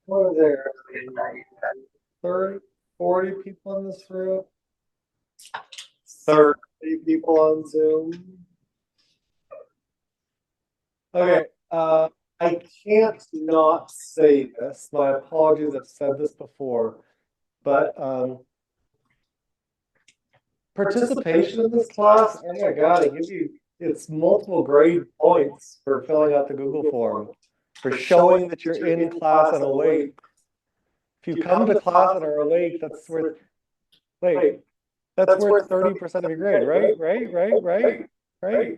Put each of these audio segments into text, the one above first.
What are there? 30, 40 people in this room? 30 people on Zoom. Okay, I can't not say this. My apologies, I've said this before, but participation in this class, oh my God, I give you, it's multiple grade points for filling out the Google form, for showing that you're in class and awake. If you come to class and are awake, that's worth, wait, that's worth 30% of your grade, right?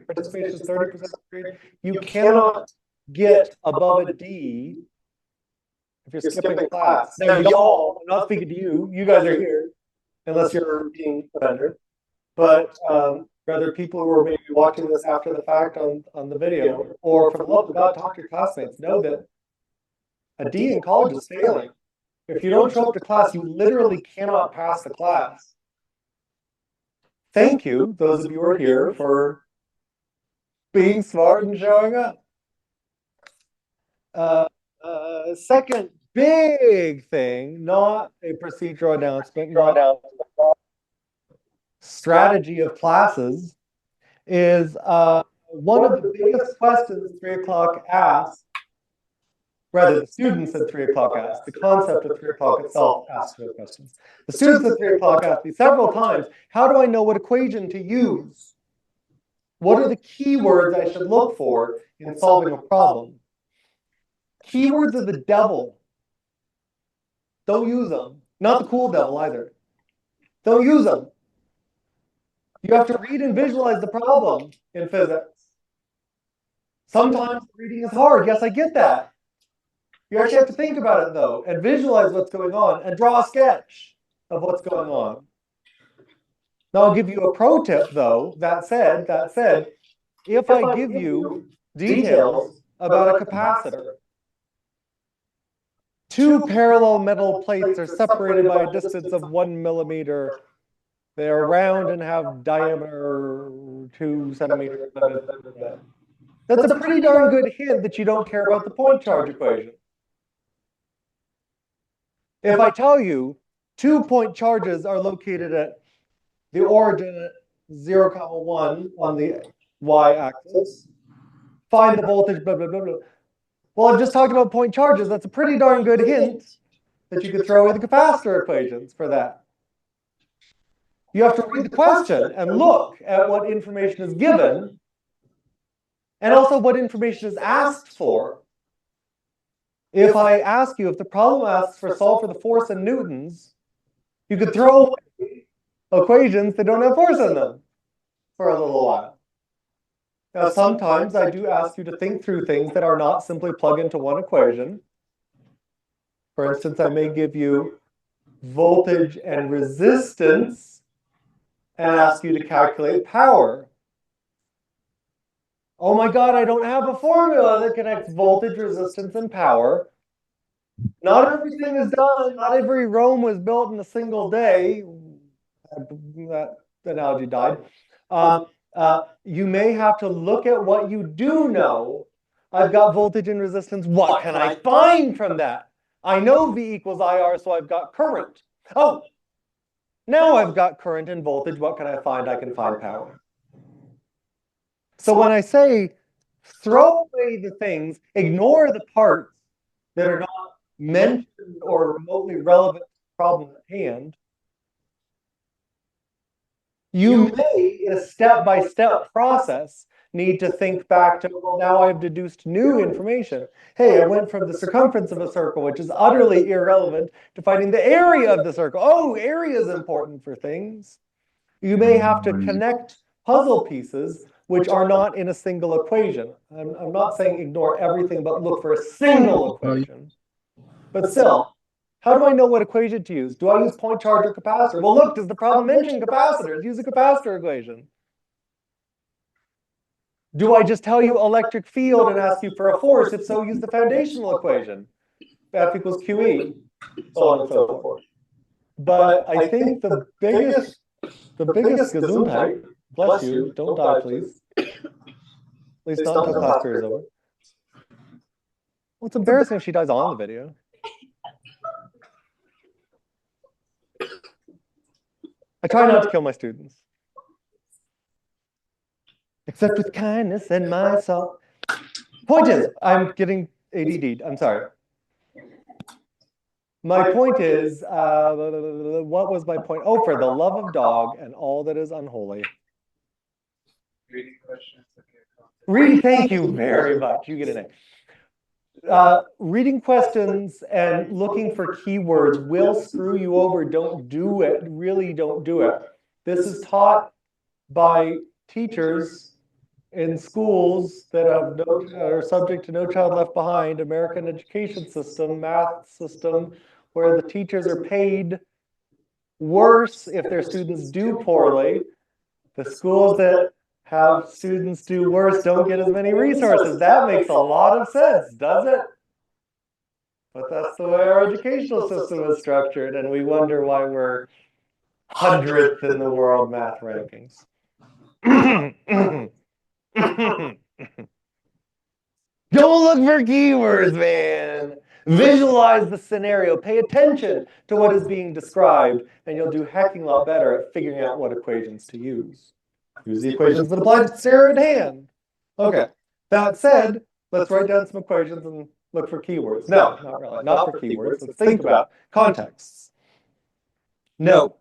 Participation is 30% of your grade. You cannot get above a D if you're skipping class. Now, y'all, I'm not speaking to you. You guys are here, unless you're being offended. But rather, people who are maybe watching this after the fact on the video, or for the love of God, talk to your classmates, know that a D in college is failing. If you don't show up to class, you literally cannot pass the class. Thank you, those of you who are here, for being smart and showing up. Second big thing, not a procedural announcement, not strategy of classes, is one of the biggest questions 3 o'clock asks, rather the students at 3 o'clock asked, the concept of 3 o'clock itself asks those questions. The students at 3 o'clock asked me several times, how do I know what equation to use? What are the keywords I should look for in solving a problem? Keywords are the devil. Don't use them. Not the cool devil either. Don't use them. You have to read and visualize the problem in physics. Sometimes reading is hard. Yes, I get that. You actually have to think about it, though, and visualize what's going on, and draw a sketch of what's going on. Now, I'll give you a pro tip, though. That said, if I give you details about a capacitor, 2 parallel metal plates are separated by a distance of 1 millimeter. They are round and have diameter 2 centimeters. That's a pretty darn good hint that you don't care about the point charge equation. If I tell you 2 point charges are located at the origin at 0, 1 on the y-axis, find the voltage, blah, blah, blah, blah. Well, I've just talked about point charges. That's a pretty darn good hint that you could throw in the capacitor equations for that. You have to read the question and look at what information is given, and also what information is asked for. If I ask you, if the problem asks for solve for the force in newtons, you could throw away equations that don't have force in them for a little while. Now, sometimes I do ask you to think through things that are not simply plug into one equation. For instance, I may give you voltage and resistance and ask you to calculate power. Oh my God, I don't have a formula that connects voltage, resistance, and power. Not everything is done. Not every Rome was built in a single day. That analogy died. You may have to look at what you do know. I've got voltage and resistance. What can I find from that? I know V equals IR, so I've got current. Oh, now I've got current and voltage. What can I find? I can find power. So when I say throw away the things, ignore the parts that are not mentioned or remotely relevant to the problem at hand, you may, in a step-by-step process, need to think back to, well, now I've deduced new information. Hey, I went from the circumference of a circle, which is utterly irrelevant, to finding the area of the circle. Oh, area is important for things. You may have to connect puzzle pieces which are not in a single equation. I'm not saying ignore everything, but look for a single equation. But still, how do I know what equation to use? Do I use point charge or capacitor? Well, look, does the problem mention capacitors? Use a capacitor equation. Do I just tell you electric field and ask you for a force? If so, use the foundational equation. F equals QE, so on and so forth. But I think the biggest Gesundheit, bless you, don't die, please. At least not until class period is over. Well, it's embarrassing if she dies on the video. I try not to kill my students. Except with kindness and my soul. Point is, I'm getting ADD. I'm sorry. My point is, what was my point? Oh, for the love of dog and all that is unholy. Reading questions. Reading, thank you very much. You get an A. Reading questions and looking for keywords will screw you over. Don't do it. Really don't do it. This is taught by teachers in schools that are subject to No Child Left Behind, American education system, math system, where the teachers are paid worse if their students do poorly. The schools that have students do worse don't get as many resources. That makes a lot of sense, does it? But that's the way our educational system is structured, and we wonder why we're 100th in the world math rankings. Don't look for keywords, man. Visualize the scenario. Pay attention to what is being described, and you'll do a hecking lot better at figuring out what equations to use. Use the equations that apply to the scenario at hand. Okay. That said, let's write down some equations and look for keywords. No, not really. Not for keywords. Let's think about contexts. No.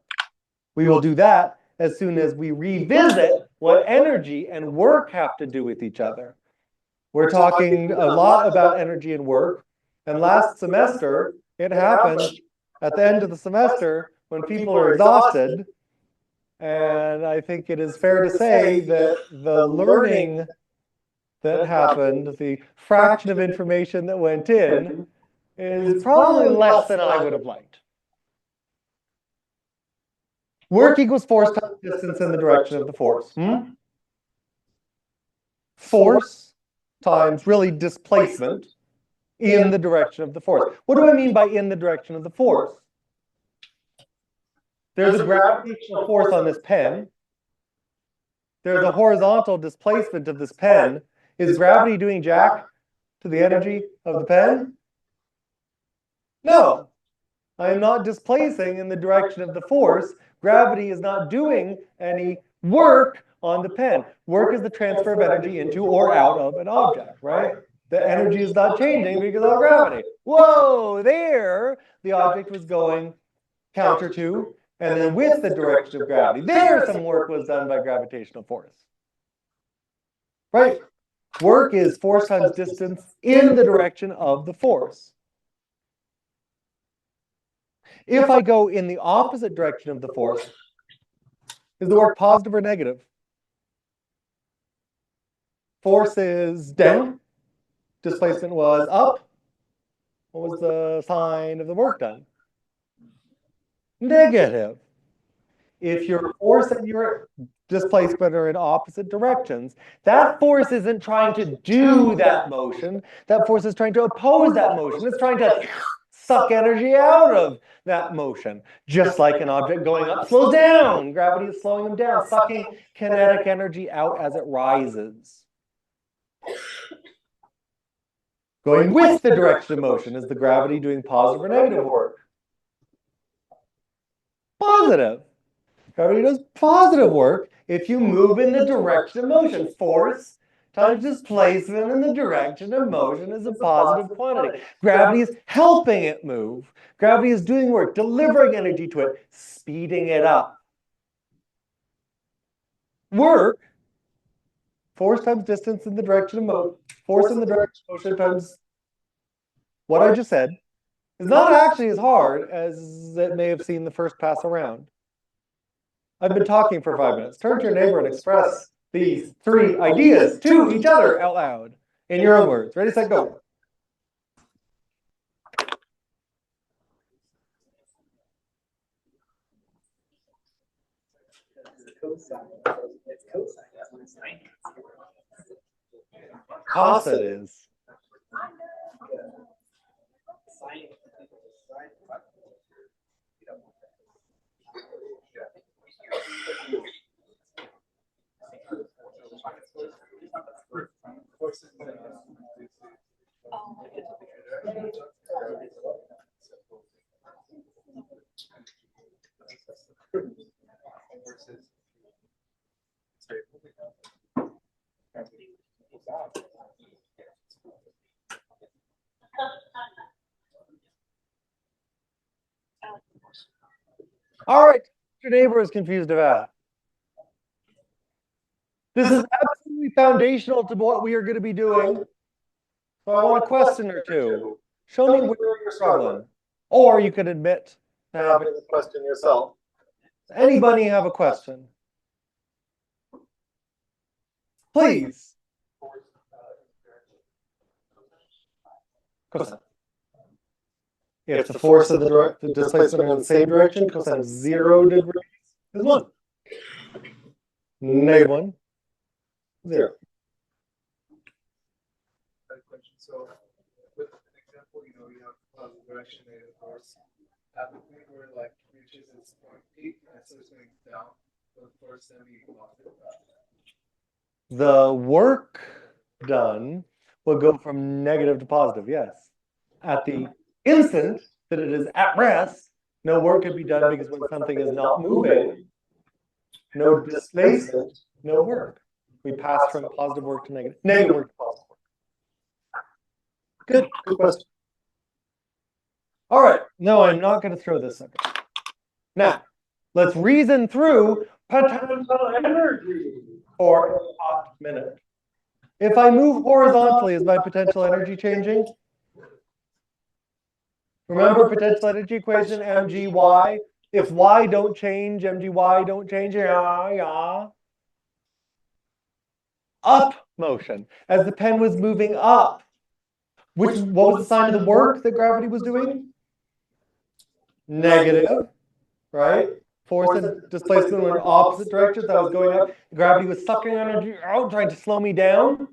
We will do that as soon as we revisit what energy and work have to do with each other. We're talking a lot about energy and work. And last semester, it happened at the end of the semester when people are exhausted. And I think it is fair to say that the learning that happened, the fraction of information that went in, is probably less than I would have liked. Work equals force times distance in the direction of the force. Force times really displacement in the direction of the force. What do I mean by in the direction of the force? There's a gravitational force on this pen. There's a horizontal displacement of this pen. Is gravity doing jack to the energy of the pen? No. I am not displacing in the direction of the force. Gravity is not doing any work on the pen. Work is the transfer of energy into or out of an object, right? The energy is not changing because of gravity. Whoa, there, the object was going counter to, and then with the direction of gravity. There, some work was done by gravitational force. Right? Work is force times distance in the direction of the force. If I go in the opposite direction of the force, is the work positive or negative? Force is down. Displacement was up. What was the sign of the work done? Negative. If your force and your displacement are in opposite directions, that force isn't trying to do that motion. That force is trying to oppose that motion. It's trying to suck energy out of that motion. Just like an object going up slows down. Gravity is slowing them down, sucking kinetic energy out as it rises. Going with the direction of motion, is the gravity doing positive or negative work? Positive. Gravity does positive work if you move in the direction of motion. Force times displacement in the direction of motion is a positive quantity. Gravity is helping it move. Gravity is doing work, delivering energy to it, speeding it up. Work, force times distance in the direction of motion, force in the direction of motion times what I just said, is not actually as hard as it may have seemed the first pass around. I've been talking for 5 minutes. Turn to your neighbor and express these 3 ideas to each other out loud in your own words. Ready, set, go. Cos it is. All right, your neighbor is confused about. This is absolutely foundational to what we are going to be doing. So I want a question or two. Show me where you're struggling. Or you could admit to having a question yourself. Anybody have a question? Please. Cosine. If the force of the displacement are in the same direction, cosine of 0 degrees is 1. Negative 1, 0. So, with an example, you have positive direction, negative force. At the point where like reaches its point peak and it starts going down, the force then be positive. The work done will go from negative to positive, yes. At the instant that it is at rest, no work can be done because when something is not moving, no displacement, no work. We pass from positive work to negative work to positive work. Good question. All right, no, I'm not going to throw this sucker. Now, let's reason through potential energy for a hot minute. If I move horizontally, is my potential energy changing? Remember potential energy equation, mgy? If y don't change, mgy don't change, yeah. Up motion, as the pen was moving up. What was the sign of the work that gravity was doing? Negative, right? Force and displacement were in opposite directions. I was going up. Gravity was sucking energy out, trying to slow me down.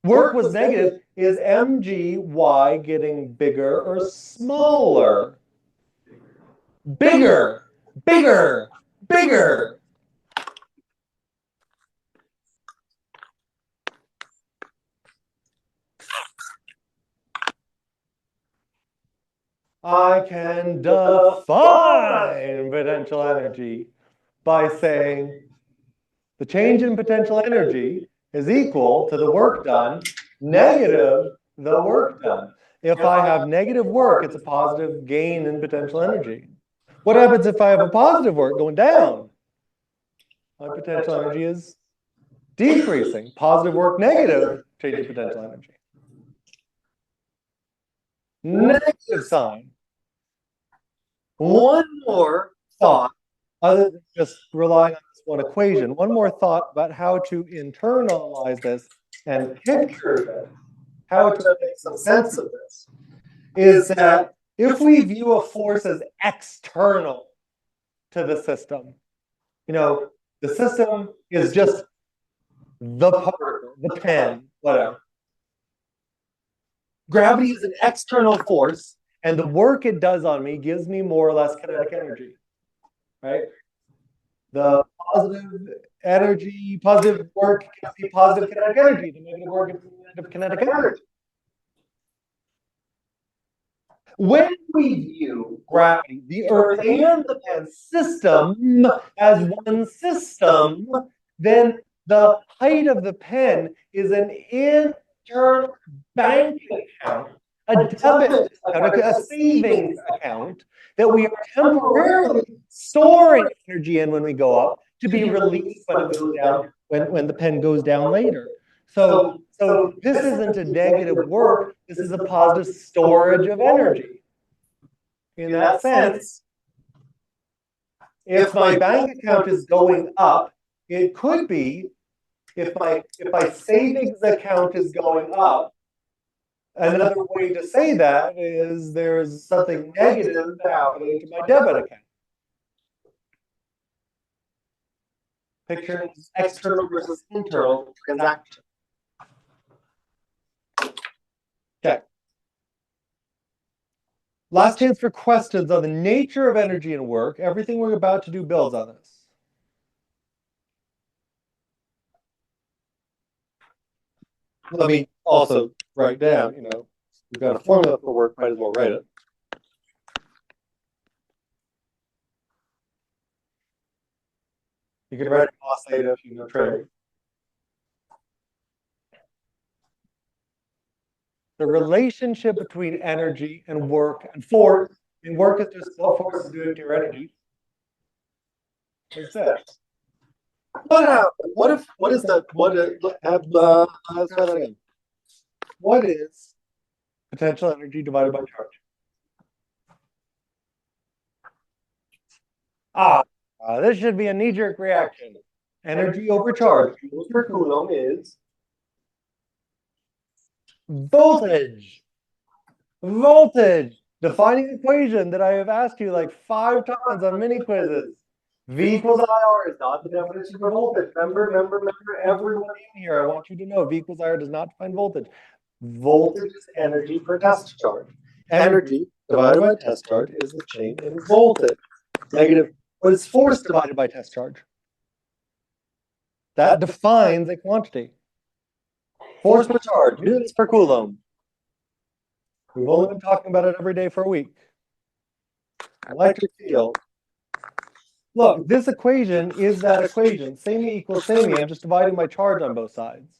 Work was negative. Is mgy getting bigger or smaller? Bigger, bigger, bigger. I can define potential energy by saying the change in potential energy is equal to the work done negative the work done. If I have negative work, it's a positive gain in potential energy. What happens if I have a positive work going down? My potential energy is decreasing. Positive work, negative change in potential energy. Negative sign. One more thought, other than just relying on this one equation, one more thought about how to internalize this and picture this, how to make some sense of this, is that if we view a force as external to the system, the system is just the particle, the pen, whatever. Gravity is an external force, and the work it does on me gives me more or less kinetic energy, right? The positive energy, positive work gives me positive kinetic energy. The negative work gives me negative kinetic energy. When we view gravity, the Earth, and the pen system as one system, then the height of the pen is an internal bank account, a debit account, a savings account that we are temporarily storing energy in when we go up to be released when it goes down, when the pen goes down later. So this isn't a negative work, this is a positive storage of energy. In that sense, if my bank account is going up, it could be, if my savings account is going up, another way to say that is there's something negative happening to my debit account. Picture external versus internal transaction. Okay. Last chance for questions on the nature of energy and work. Everything we're about to do builds on this. Let me also write down, we've got a formula for work, might as well write it. You can write it off later if you know trade. the relationship between energy and work and force. And work is just what force is doing to your energy. Is this. What happened? What is that? Let's try that again. What is potential energy divided by charge? This should be a knee-jerk reaction. Energy over charge. Joules per coulomb is Voltage. Voltage. Defining equation that I have asked you like 5 times on mini quizzes. V equals IR is not the definition for voltage. Remember, everyone in here, I want you to know V equals IR does not define voltage. Voltage is energy per test charge. Energy divided by test charge is the change in voltage. Negative. What is force divided by test charge? That defines a quantity. Force per charge, newtons per coulomb. We've only been talking about it every day for a week. Electric field. Look, this equation is that equation. Same equals same. I'm just dividing my charge on both sides.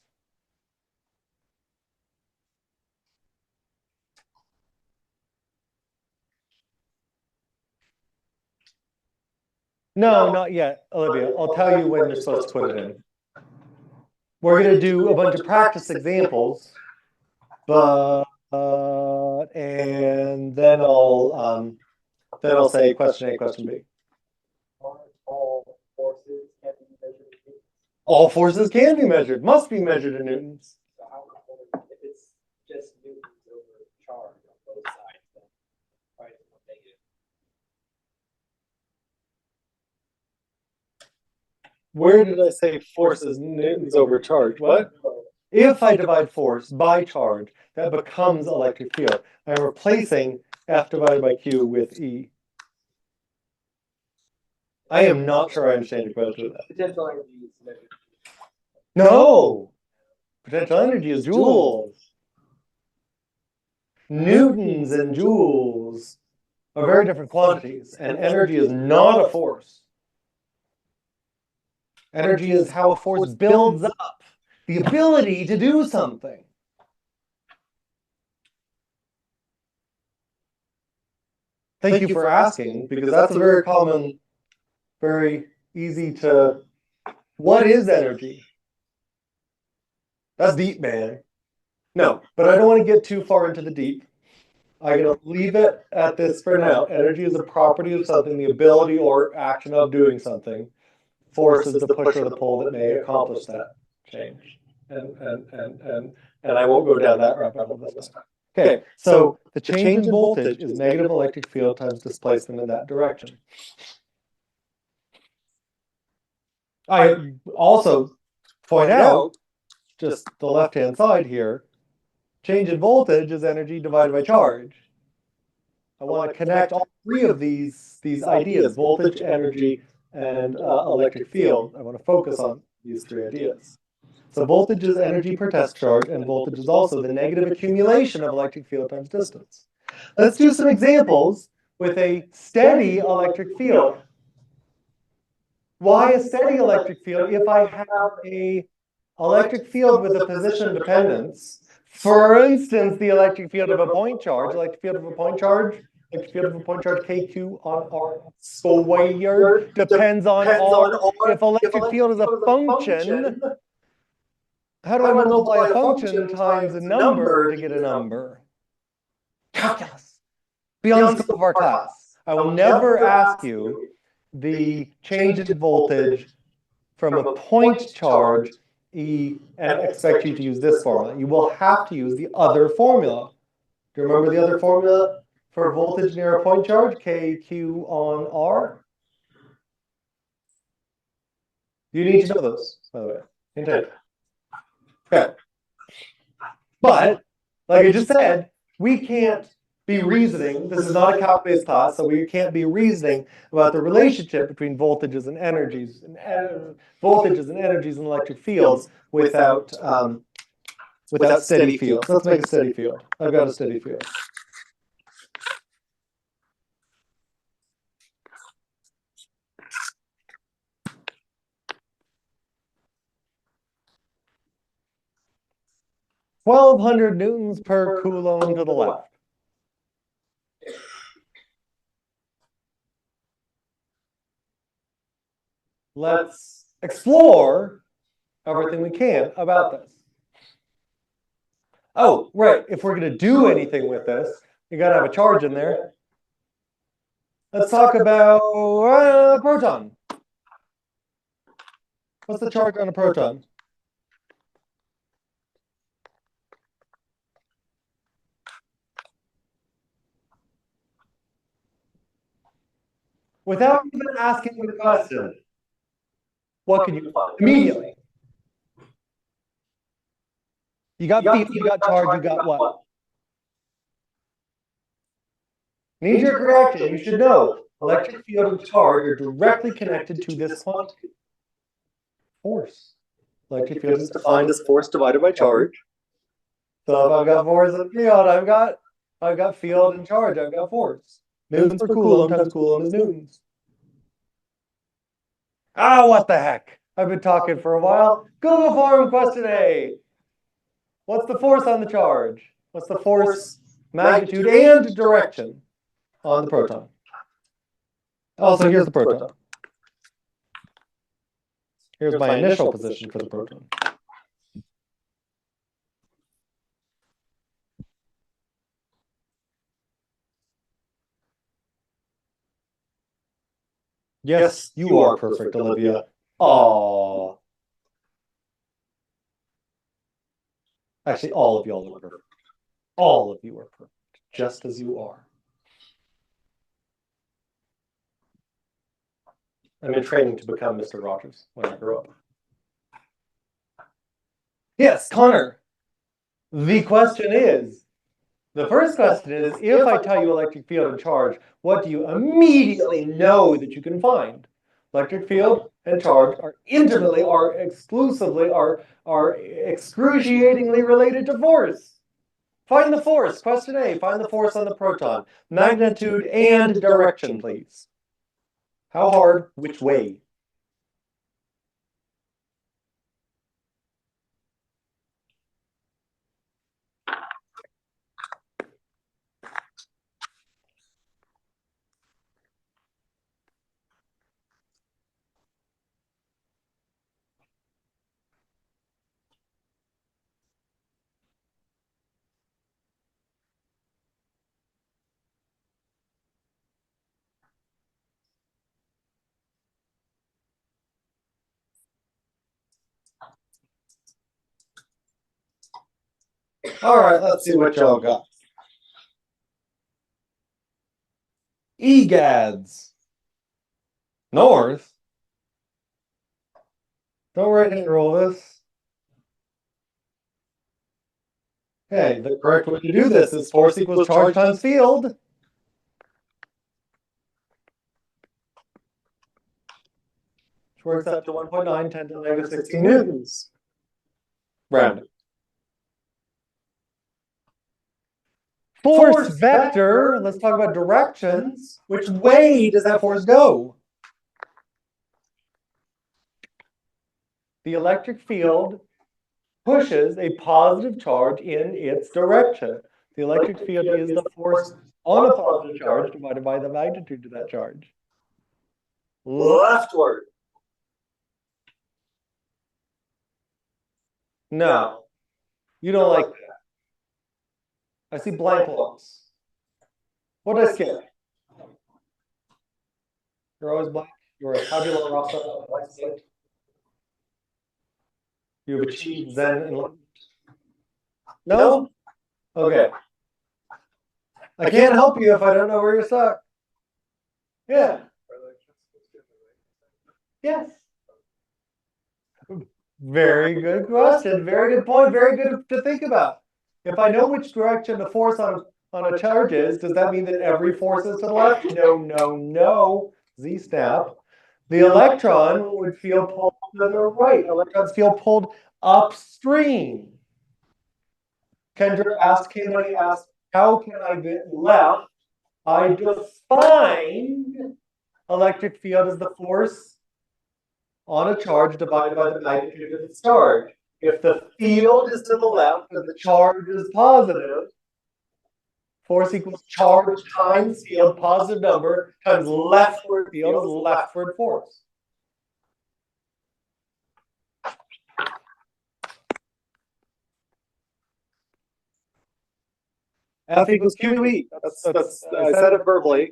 No, not yet, Olivia. I'll tell you when you're supposed to put it in. We're going to do a bunch of practice examples, and then I'll say question A, question B. All forces can be measured, must be measured in newtons. So if it's just newtons over charge on both sides, then probably negative. Where did I say force is newtons over charge? What? If I divide force by charge, that becomes electric field. I'm replacing F divided by Q with E. I am not sure I understand your question. Potential energy is measured. No! Potential energy is joules. Newtons and joules are very different quantities, and energy is not a force. Energy is how a force builds up the ability to do something. Thank you for asking, because that's a very common, very easy to... What is energy? That's deep, man. No, but I don't want to get too far into the deep. I'm going to leave it at this for now. Energy is a property of something, the ability or action of doing something. Force is the push or the pull that may accomplish that change. And I won't go down that rabbit hole this time. Okay, so the change in voltage is negative electric field times displacement in that direction. I also point out, just the left-hand side here, change in voltage is energy divided by charge. I want to connect all 3 of these ideas, voltage, energy, and electric field. I want to focus on these 3 ideas. So voltage is energy per test charge, and voltage is also the negative accumulation of electric field times distance. Let's do some examples with a steady electric field. Why a steady electric field? If I have a electric field with a position dependence, for instance, the electric field of a point charge, electric field of a point charge KQ on R squared depends on R. If electric field is a function, how do I multiply a function times a number to get a number? Calculus. Beyond the scope of our class. I will never ask you the change in voltage from a point charge E and expect you to use this formula. You will have to use the other formula. Do you remember the other formula for voltage near a point charge? KQ on R? You need to know those, by the way. Indeed. Okay. But, like I just said, we can't be reasoning. This is not a calc-based class, so we can't be reasoning about the relationship between voltages and energies, and electric fields without steady fields. Let's make a steady field. I've got a steady field. 1,200 newtons per coulomb to the left. Let's explore everything we can about this. Oh, right. If we're going to do anything with this, you got to have a charge in there. Let's talk about a proton. What's the charge on a proton? Without even asking the question, what can you find immediately? You got field, you got charge, you got what? Knee-jerk reaction, you should know. Electric field and charge are directly connected to this quantity. Force. Electric field is defined as force divided by charge. So if I've got force and field, I've got field and charge, I've got force. Newtons per coulomb times coulomb is newtons. Ah, what the heck? I've been talking for a while. Google form question A. What's the force on the charge? What's the force, magnitude, and direction on the proton? Also, here's the proton. Here's my initial position for the proton. Yes, you are perfect, Olivia. Aww. Actually, all of y'all are perfect. All of you are perfect, just as you are. I'm in training to become Mr. Rogers when I grow up. Yes, Connor. The question is, the first question is, if I tell you electric field and charge, what do you immediately know that you can find? Electric field and charge are intimately, are exclusively, are excruciatingly related to force. Find the force. Question A, find the force on the proton. Magnitude and direction, please. How hard? Which way? All right, let's see what y'all got. EGADS. North. Don't right hand roll this. Okay, the correct way to do this is force equals charge times field. Which works out to 1.9, 10 to the negative 16 newtons. Rounded. Force vector, let's talk about directions. Which way does that force go? The electric field pushes a positive charge in its direction. The electric field is the force on a positive charge divided by the magnitude of that charge. Leftward. No, you don't like that. I see blank looks. What did I skip? You're always blank. You're a tabula rasa. You've achieved Zen enlightenment. No? Okay. I can't help you if I don't know where you're stuck. Yeah. Yes. Very good question. Very good point. Very good to think about. If I know which direction the force on a charge is, does that mean that every force is to the left? No, no, no. Z-snap. The electron would feel pulled to the right. Electrons feel pulled upstream. Kendra asked, how can I get left? I define electric field as the force on a charge divided by the magnitude of its charge. If the field is to the left and the charge is positive, force equals charge times field, positive number, times leftward field is leftward force. F equals QE. That's I said it verbally,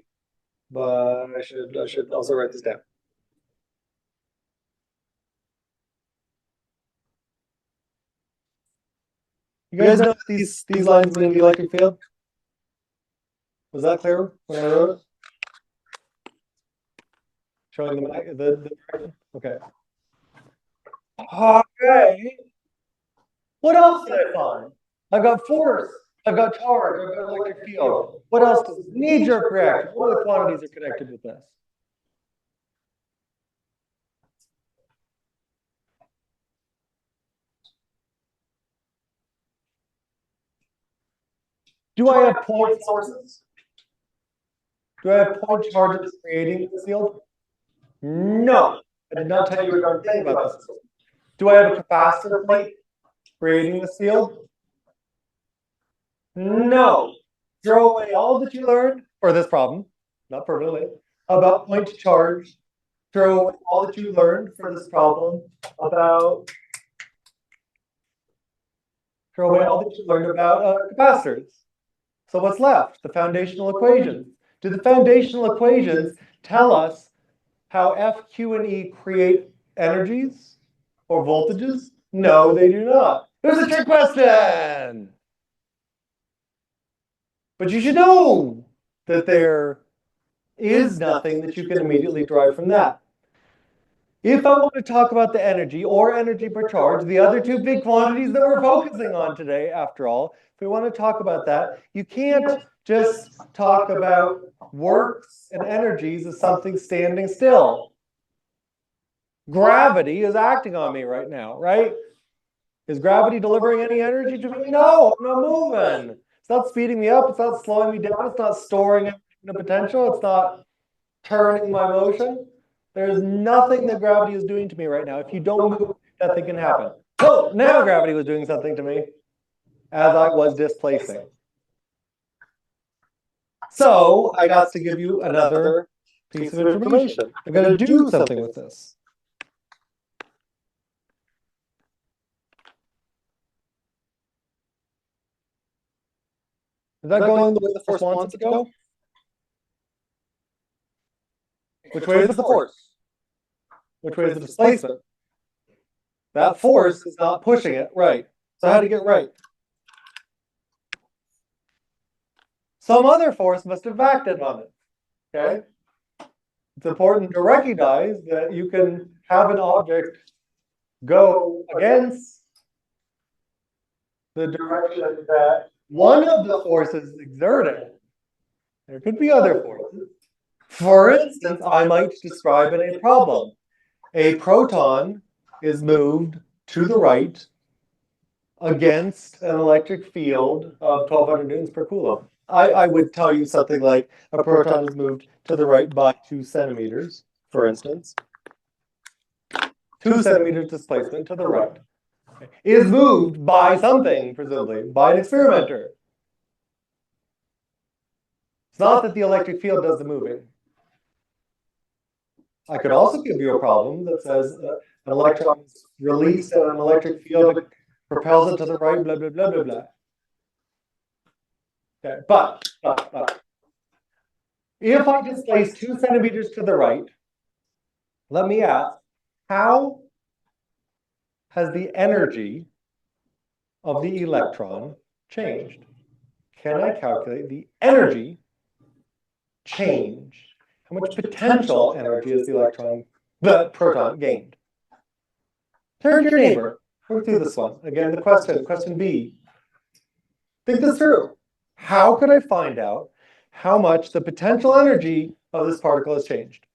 but I should also write this down. You guys know these lines mean the electric field? Was that clear when I wrote it? Showing the direction? Okay. Okay. What else did I find? I've got force, I've got charge, I've got electric field. What else does knee-jerk reaction? What other quantities are connected with this? Do I have point sources? Do I have point charges creating the field? No. I did not tell you a darn thing about this. Do I have a capacitor plate creating this field? No. Throw away all that you learned for this problem, not permanently, about point charge. Throw away all that you learned for this problem about. Throw away all that you learned about capacitors. So what's left? The foundational equations. Do the foundational equations tell us how F, Q, and E create energies or voltages? No, they do not. It was a trick question! But you should know that there is nothing that you can immediately derive from that. If I want to talk about the energy or energy per charge, the other two big quantities that we're focusing on today, after all, if we want to talk about that, you can't just talk about works and energies as something standing still. Gravity is acting on me right now, right? Is gravity delivering any energy to me? No, I'm not moving. It's not speeding me up. It's not slowing me down. It's not storing the potential. It's not turning my motion. There's nothing that gravity is doing to me right now. If you don't move, nothing can happen. Oh, now gravity was doing something to me as I was displacing. So I got to give you another piece of information. I'm going to do something with this. Is that going the way the force wants it to go? Which way is the force? Which way is the displacement? That force is not pushing it right. So how to get right? Some other force must have acted on it. Okay? It's important to recognize that you can have an object go against the direction that one of the forces exerting. There could be other forces. For instance, I might describe in a problem. A proton is moved to the right against an electric field of 1200 newtons per coulomb. I would tell you something like a proton is moved to the right by 2 centimeters, for instance. 2 centimeters displacement to the right is moved by something, presumably, by an experimenter. It's not that the electric field does the moving. I could also give you a problem that says an electron is released in an electric field, it propels it to the right, blah, blah, blah, blah, blah. Okay, but if I displace 2 centimeters to the right, let me ask, how has the energy of the electron changed? Can I calculate the energy change? How much potential energy has the proton gained? Turn to your neighbor. Work through this one. Again, the question B. Think this through. How could I find out how much the potential energy of this particle has changed?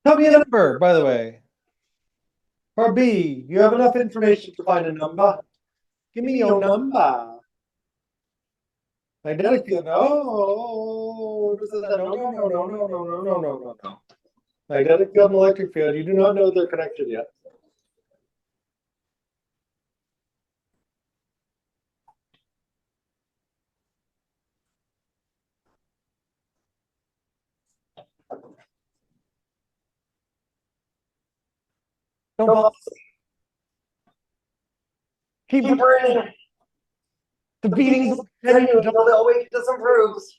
Tell me a number, by the way. Or B, you have enough information to find a number. Give me your number. Magnetic field. No. No, no, no, no, no, no, no, no, no, no, no. Magnetic field and electric field, you do not know they're connected yet. Don't fall asleep. Keep burning. The beatings will continue until the awakeness improves.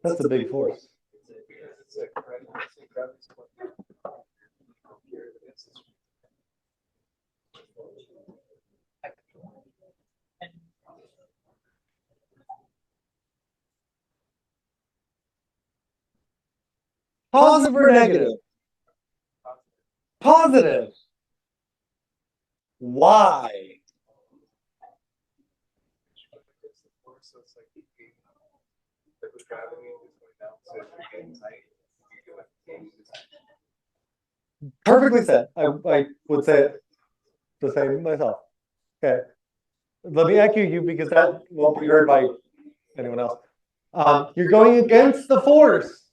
That's a big force. Positive or negative? Positive. Why? So it's like with gravity is going down, so if you're getting tight, you go Perfectly said. I would say it the same myself. Okay. Let me echo you because that won't be heard by anyone else. You're going against the force.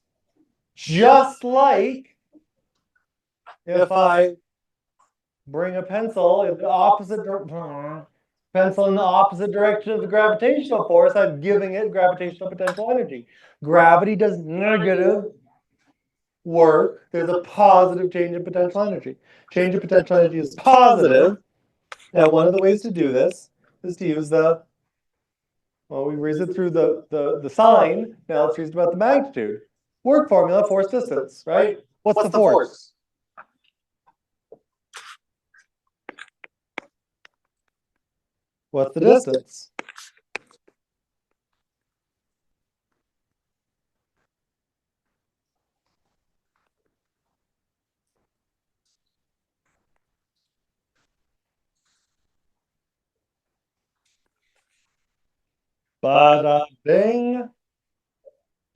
Just like if I bring a pencil in the opposite pencil in the opposite direction of the gravitational force, I'm giving it gravitational potential energy. Gravity does negative work. There's a positive change in potential energy. Change in potential energy is positive. Now, one of the ways to do this is to use we raise it through the sign. Now let's use about the magnitude. Work formula, force distance, right? What's the force? What's the distance? Bada bing,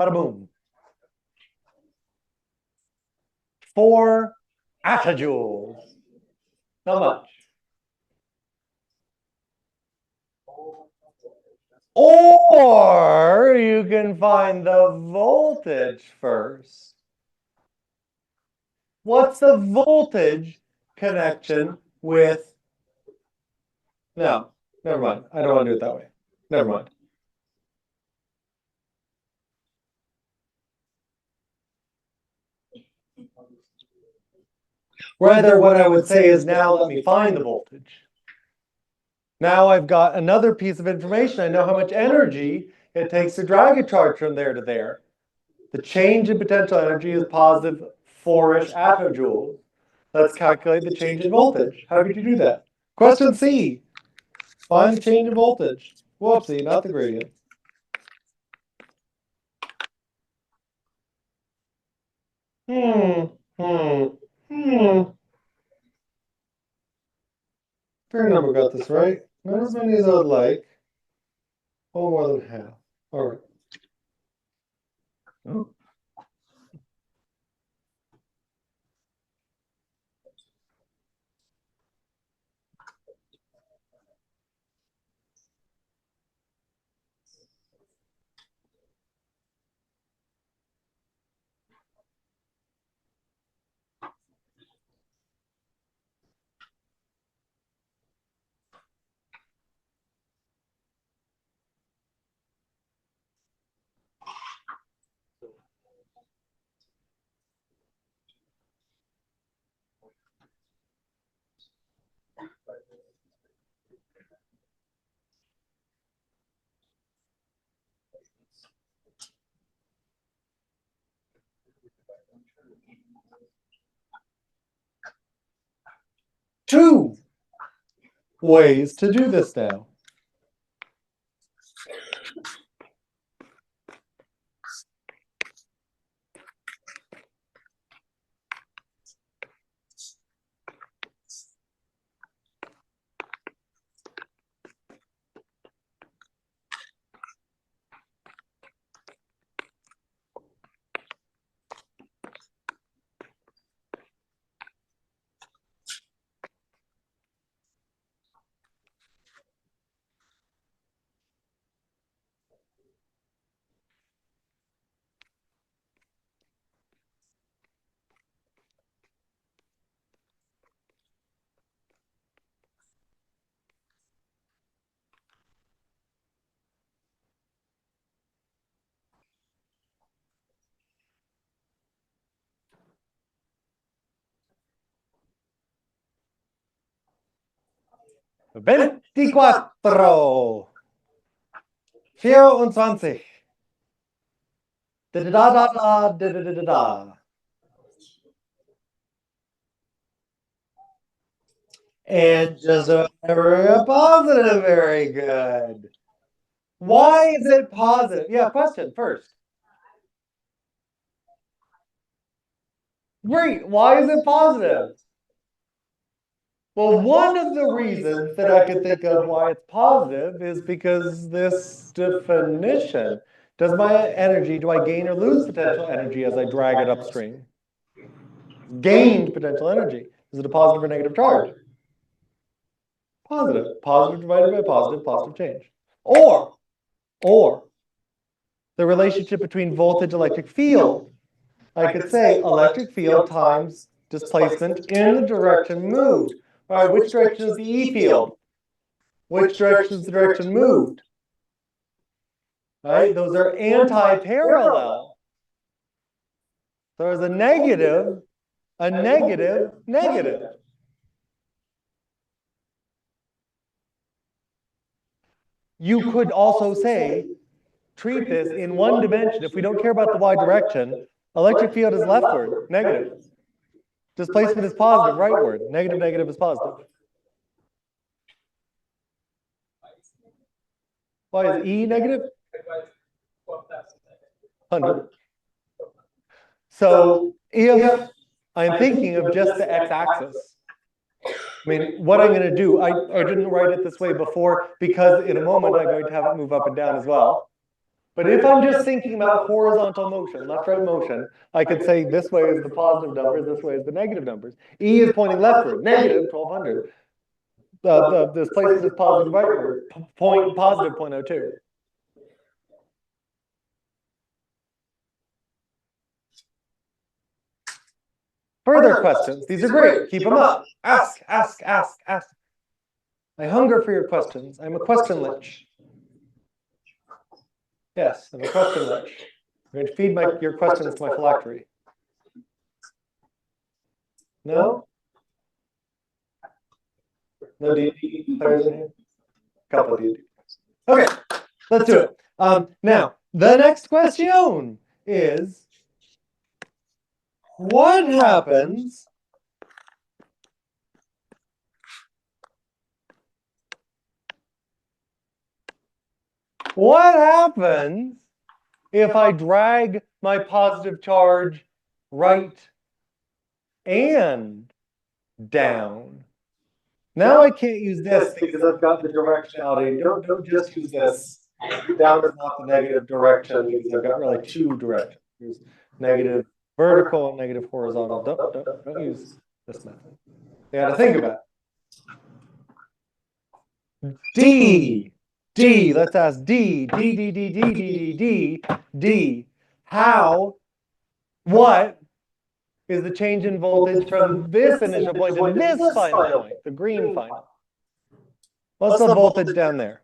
bada boom. 4 attajoules. Not much. Or you can find the voltage first. What's the voltage connection with? No, never mind. I don't want to do it that way. Never mind. Rather, what I would say is now let me find the voltage. Now I've got another piece of information. I know how much energy it takes to drag a charge from there to there. The change in potential energy is positive 4-ish attojoules. Let's calculate the change in voltage. How could you do that? Question C. Find the change in voltage. Whoopsie, not the gradient. Fair number got this right. Not as many as I would like. Oh, more than half. All right. Oh. Two ways to do this now. Veinticuatro. 24. Da da da da da da da da da. And just a positive, very good. Why is it positive? Yeah, question first. Great, why is it positive? Well, one of the reasons that I could think of why it's positive is because this definition. Does my energy, do I gain or lose potential energy as I drag it upstream? Gained potential energy. Is it a positive or negative charge? Positive. Positive divided by positive, positive change. Or the relationship between voltage, electric field. I could say electric field times displacement in the direction moved. All right, which direction is the E field? Which direction is the direction moved? Right, those are anti-parallel. So there's a negative, negative. You could also say, treat this in one dimension. If we don't care about the y direction, electric field is leftward, negative. Displacement is positive, rightward. Negative, negative is positive. Why is E negative? 100. So if I'm thinking of just the x-axis, I mean, what I'm going to do, I didn't write it this way before because in a moment I'm going to have it move up and down as well. But if I'm just thinking about horizontal motion, left-right motion, I could say this way is the positive numbers, this way is the negative numbers. E is pointing leftward, negative 1200. The displacement is positive rightward, positive 0.02. Further questions. These are great. Keep them up. Ask. I hunger for your questions. I'm a question lich. Yes, I'm a question lich. I'm going to feed your questions to my phylactery. No? No D&D players in here? A couple of D&D. Okay, let's do it. Now, the next question is, what happens if I drag my positive charge right and down? Now I can't use this because I've got the directionality. Don't just use this. Down is not the negative direction because I've got really two directions. There's negative vertical and negative horizontal. Don't use this method. You got to think about it. D. Let's ask D. D. What is the change in voltage from this initial point to this final point, the green final? What's the voltage down there?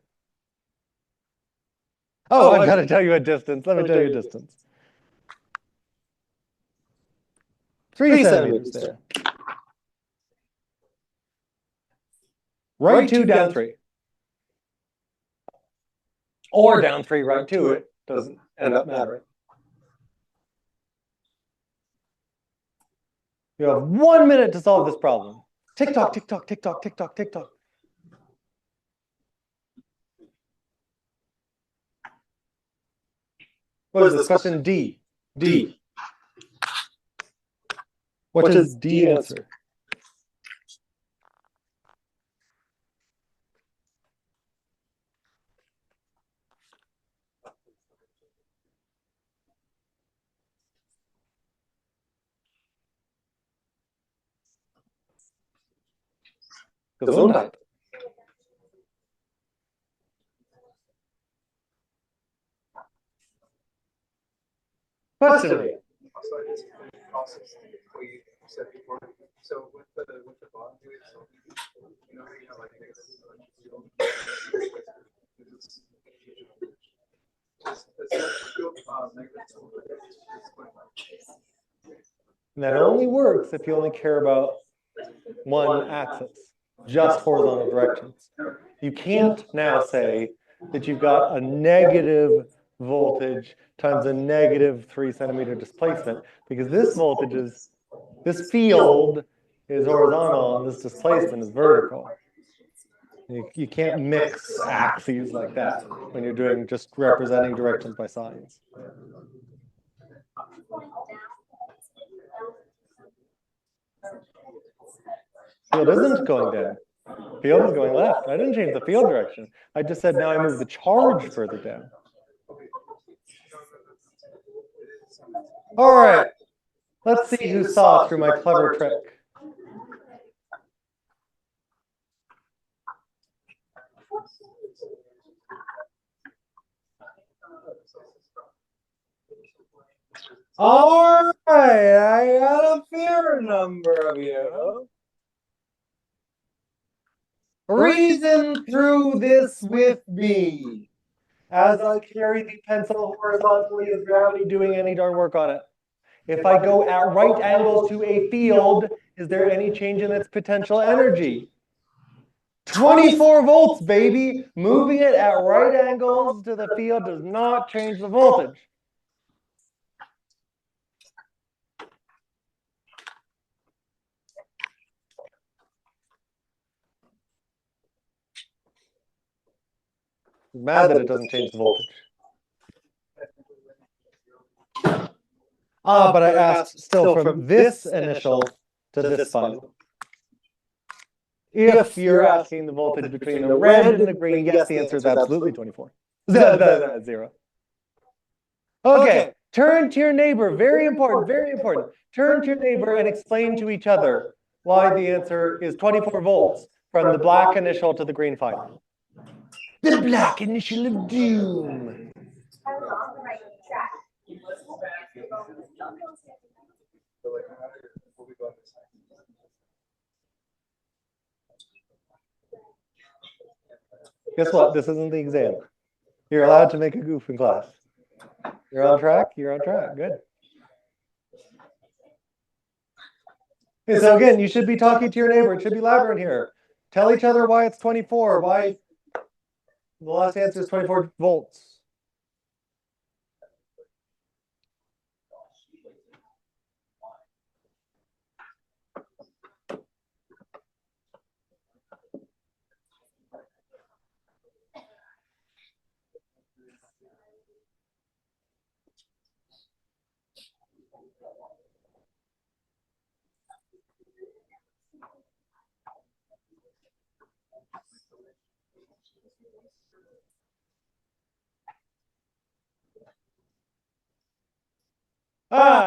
Oh, I've got to tell you a distance. Let me tell you a distance. 3 centimeters there. Right 2, down 3. Or down 3, right 2. It doesn't end up mattering. You have 1 minute to solve this problem. Tick tock, tick tock, tick tock, tick tock, tick tock. What is this? Question D. D. What does D answer? Gesundheit. Question me. Also, I just process we said before. So with the bond doing so you know you have like negative field. It's That only works if you only care about one axis, just horizontal directions. You can't now say that you've got a negative voltage times a negative 3 centimeter displacement, because this voltage is, this field is horizontal and this displacement is vertical. You can't mix axes like that when you're doing just representing directions by signs. Field isn't going down. Field is going left. I didn't change the field direction. I just said now I move the charge further down. All right. Let's see who saw through my clever trick. All right, I got a fair number of you. Reason through this with me as I carry the pencil horizontally as gravity doing any darn work on it. If I go at right angles to a field, is there any change in its potential energy? 24 volts, baby! Moving it at right angles to the field does not change the voltage. Mad that it doesn't change the voltage. But I asked still from this initial to this final. If you're asking the voltage between the red and the green, yes, the answer is absolutely 24. 0. Okay, turn to your neighbor. Very important, very important. Turn to your neighbor and explain to each other why the answer is 24 volts from the black initial to the green final. The black initial of doom. Guess what? This isn't the exam. You're allowed to make a goof in class. You're on track? You're on track. Good. Okay, so again, you should be talking to your neighbor. It should be louder in here. Tell each other why it's 24, why the last answer is 24 volts.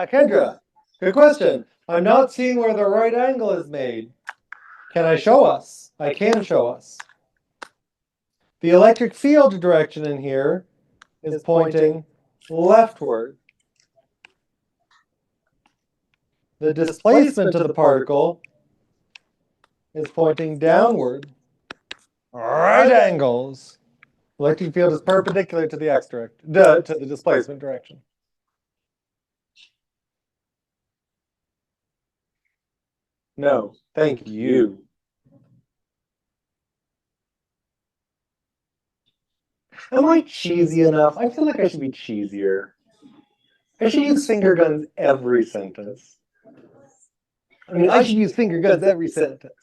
Kendra, good question. I'm not seeing where the right angle is made. Can I show us? I can show us. The electric field direction in here is pointing leftward. The displacement of the particle is pointing downward. Right angles. Electric field is perpendicular to the x direction, to the displacement direction. No, thank you. Am I cheesy enough? I feel like I should be cheesier. I should use finger guns every sentence. I mean, I should use finger guns every sentence.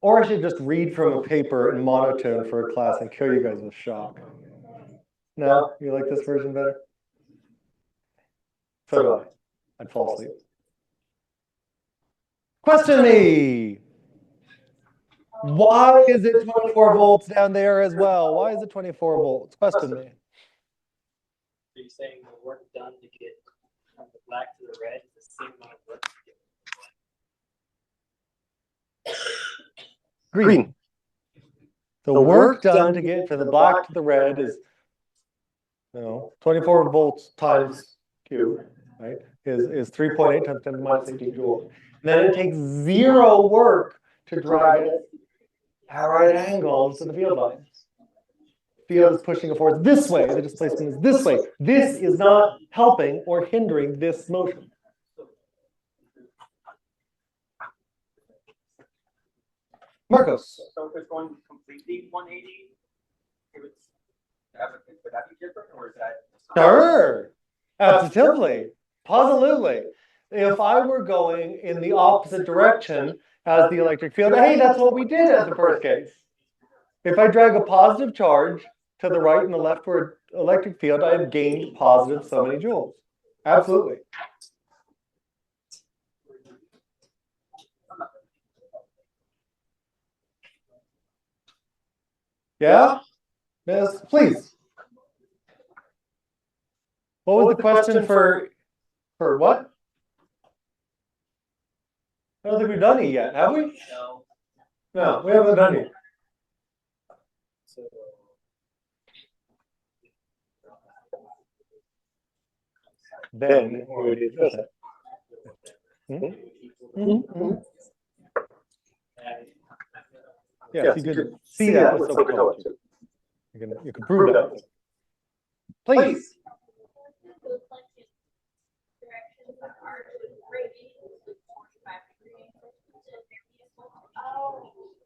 Or I should just read from a paper in monotone for a class and kill you guys with shock. No? You like this version better? So do I. I'd fall asleep. Question me! Why is it 24 volts down there as well? Why is it 24 volts? Question me. Are you saying the work done to get from the black to the red is the same amount of work to get Green. The work done to get from the black to the red is, 24 volts times Q, right? Is 3.8 times 10 to the minus 18 joules. And then it takes 0 work to drive it at right angles to the field lines. Field is pushing it forward this way. The displacement is this way. This is not helping or hindering this motion. Marcos. So if it's going completely 180, would that be different, or is that? Sure. Absolutely. Positively. If I were going in the opposite direction as the electric field, hey, that's what we did as the first case. If I drag a positive charge to the right and the leftward electric field, I have gained positive so many joules. Absolutely. Yeah? Yes, please. What was the question for what? I don't think we've done it yet, have we? No. No, we haven't done it. So Then we would discuss it. Yes, you can see that with SOHCAHTOA too. You can prove that. Please.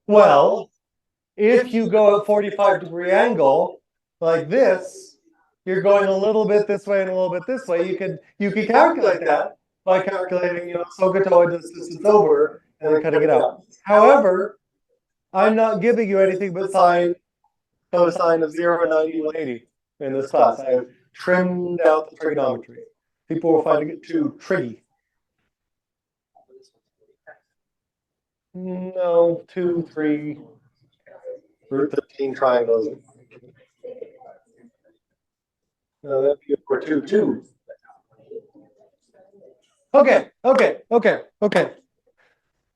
Well, if you go at 45-degree angle like this, you're going a little bit this way and a little bit this way. You could calculate that by calculating, SOHCAHTOA distance over and then cutting it out. However, I'm not giving you anything but sine, cosine of 0, 90, 180 in this class. I've trimmed out the trigonometry. People were finding it too triggy. No, 2, 3, root 13 triangles. No, that'd be over 2, 2. Okay.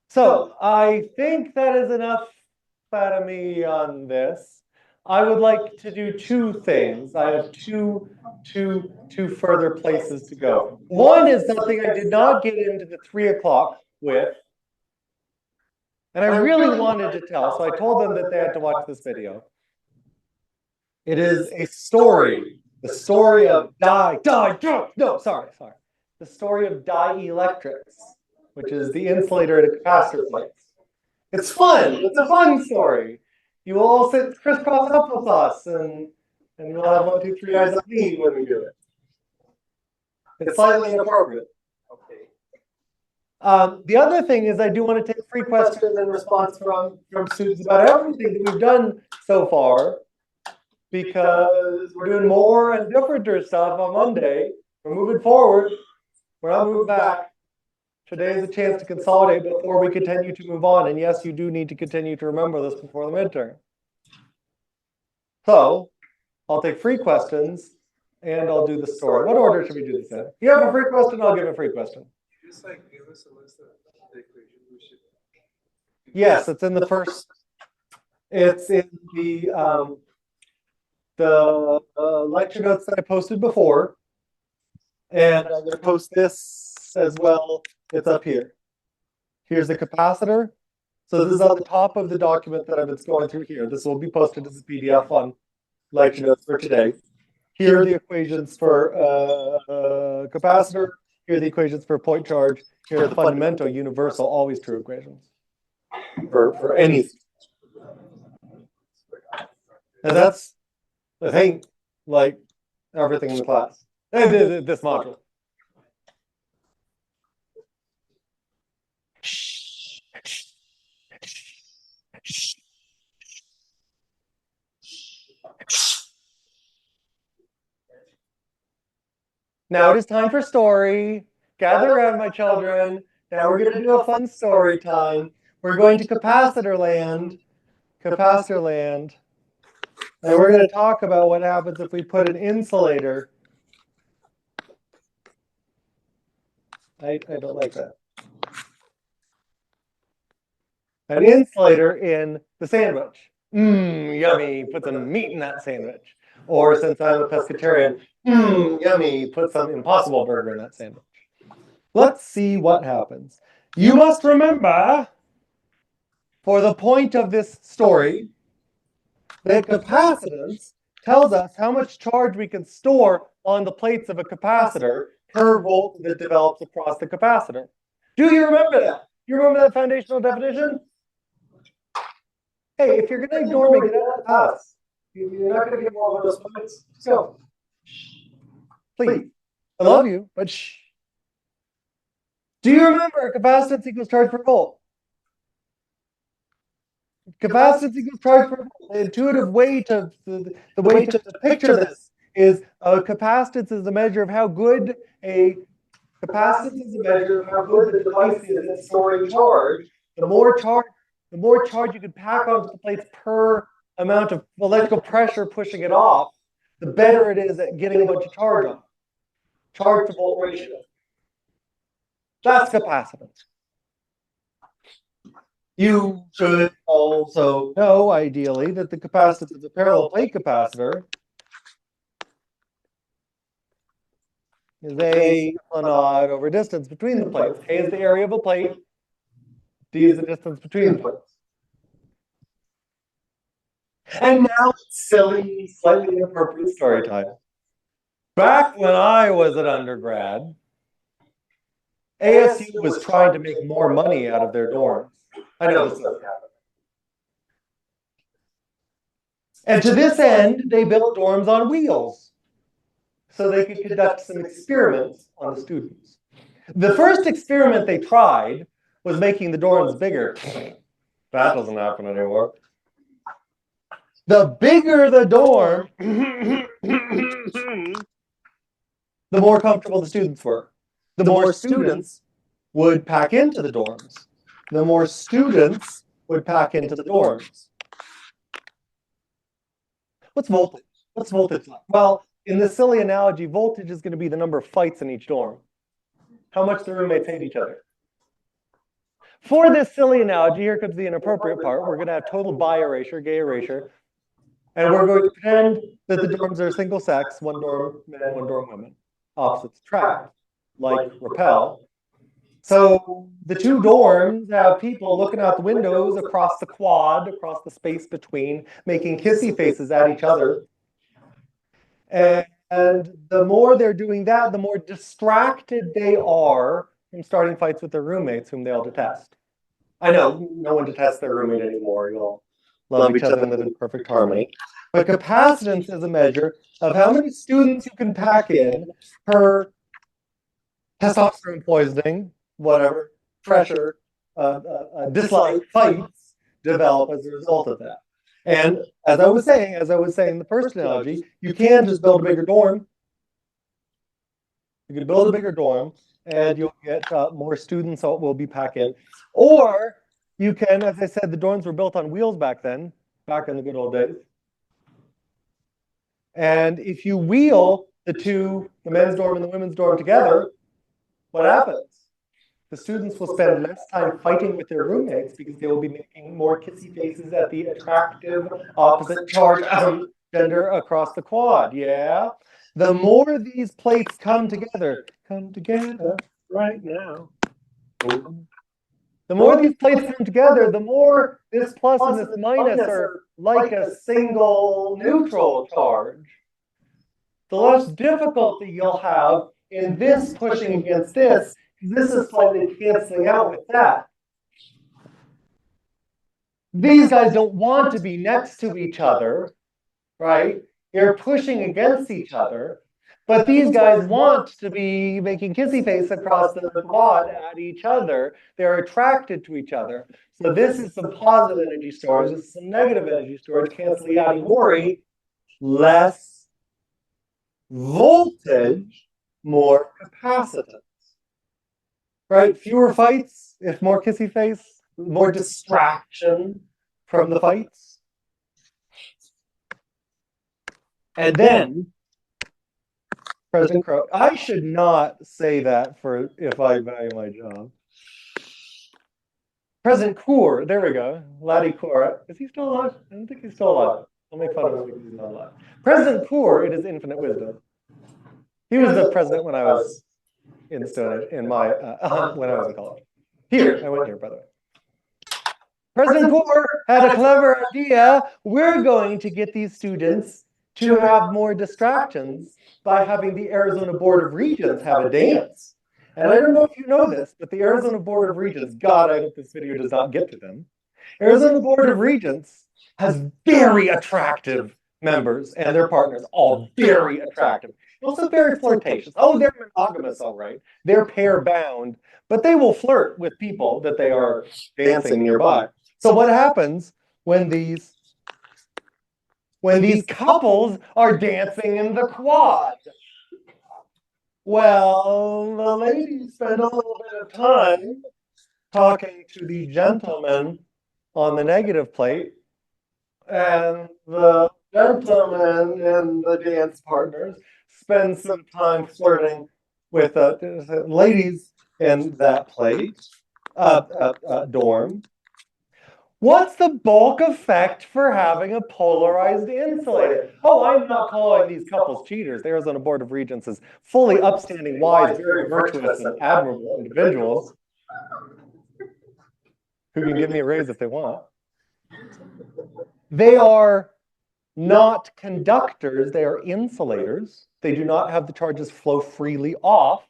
So I think that is enough out of me on this. I would like to do 2 things. I have two further places to go. One is something I did not get into the 3 o'clock with, and I really wanted to tell, so I told them that they had to watch this video. It is a story. The story of the story of dielectrics, which is the insulator at a capacitor plates. It's fun. It's a fun story. You will all sit crisscross applesauce, and you'll have 1, 2, 3 eyes on me when we do it. It's slightly inappropriate. Okay. The other thing is I do want to take free questions and response from students about everything that we've done so far, because we're doing more and different stuff on Monday. We're moving forward. We're not moving back. Today is a chance to consolidate before we continue to move on. And yes, you do need to continue to remember this before the midterm. So I'll take free questions and I'll do the story. What order should we do this in? If you have a free question, I'll give a free question. Just give us a list of the equations we should. Yes, it's in the first. It's in the lecture notes that I posted before, and I'm going to post this as well. It's up here. Here's the capacitor. So this is on the top of the document that I've been going through here. This will be posted as a PDF on lecture notes for today. Here are the equations for capacitor. Here are the equations for point charge. Here are the fundamental, universal, always true equations for any. And that's I think, like everything in the class. This module. Now it is time for story. Gather around, my children. Now we're going to do a fun story time. We're going to capacitor land. Capacitor land. And we're going to talk about what happens if we put an insulator. I don't like that. An insulator in the sandwich. Yummy. Put some meat in that sandwich. Or since I'm a pescatarian, yummy. Put some Impossible Burger in that sandwich. Let's see what happens. You must remember, for the point of this story, that capacitance tells us how much charge we can store on the plates of a capacitor per volt that develops across the capacitor. Do you remember that? You remember that foundational definition? Hey, if you're going to ignore me, get out of the class. You're not going to get more of those points. Just go. Please. I love you, but shh. Do you remember capacitance equals charge per volt? Capacitance equals charge per volt. The intuitive way to the way to picture this is a capacitance is a measure of how good a capacitance is a measure of how good the device is at storing charge. The more charge you can pack onto the plates per amount of electrical pressure pushing it off, the better it is at getting a bunch of charge on. Charge to volt ratio. That's capacitance. You should also know, ideally, that the capacitance of the parallel plate capacitor is A nod over distance between the plates. A is the area of a plate. D is the distance between the plates. And now it's silly, slightly inappropriate story time. Back when I was an undergrad, ASU was trying to make more money out of their dorms. I know this doesn't happen. And to this end, they built dorms on wheels so they could conduct some experiments on the students. The first experiment they tried was making the dorms bigger. That doesn't happen anymore. The bigger the dorm, the more comfortable the students were. The more students would pack into the dorms. The more students would pack into the dorms. What's voltage? What's voltage like? Well, in this silly analogy, voltage is going to be the number of fights in each dorm. How much the roommates hate each other. For this silly analogy, here comes the inappropriate part. We're going to have total bi erasure, gay erasure. And we're going to pretend that the dorms are single sex, one dorm men, one dorm women. Opposites attract, like repel. So the two dorms have people looking out the windows across the quad, across the space between, making kissy faces at each other. And the more they're doing that, the more distracted they are from starting fights with their roommates, whom they'll detest. I know no one detests their roommate anymore. You'll love each other and live in perfect harmony. But capacitance is a measure of how many students you can pack in per testosterone poisoning, whatever, pressure, dislike, fights develop as a result of that. And as I was saying in the first analogy, you can just build a bigger dorm. You can build a bigger dorm, and you'll get more students will be packed in. Or you can, as I said, the dorms were built on wheels back then, back in the good old days. And if you wheel the men's dorm and the women's dorm together, what happens? The students will spend less time fighting with their roommates because they will be making more kissy faces at the attractive opposite charge gender across the quad. Yeah? The more these plates come together right now. The more these plates come together, the more this plus and this minus are like a single neutral charge. The less difficulty you'll have in this pushing against this. This is slightly canceling out with that. These guys don't want to be next to each other, right? You're pushing against each other. But these guys want to be making kissy face across the quad at each other. They're attracted to each other. So this is some positive energy storage. This is some negative energy storage. Cancel mori, less voltage, more capacitance. Right? Fewer fights, if more kissy face, more distraction from the fights. And then President Crow, I should not say that for if I value my job. President Kaur, there we go. Laddie Kaur. Is he still alive? I don't think he's still alive. I'll make fun of him because he's not alive. President Kaur, it is infinite wisdom. He was the president when I was in Stone in my when I was in college. Here, I went here, by the way. President Kaur had a clever idea. We're going to get these students to have more distractions by having the Arizona Board of Regents have a dance. And I don't know if you know this, but the Arizona Board of Regents, God, I hope this video does not get to them. Arizona Board of Regents has very attractive members and their partners, all very attractive. Also very flirtatious. Oh, they're monogamous, all right. They're pair bound, but they will flirt with people that they are dancing nearby. So what happens when these couples are dancing in the quad? Well, the ladies spend a little bit of time talking to the gentlemen on the negative plate, and the gentlemen and the dance partners spend some time flirting with the ladies in that plate, dorm. What's the bulk effect for having a polarized insulator? Oh, I'm not calling these couples cheaters. The Arizona Board of Regents is fully upstanding, wise, very virtuous, and admirable individuals who can give me a raise if they want. They are not conductors, they are insulators. They do not have the charges flow freely off.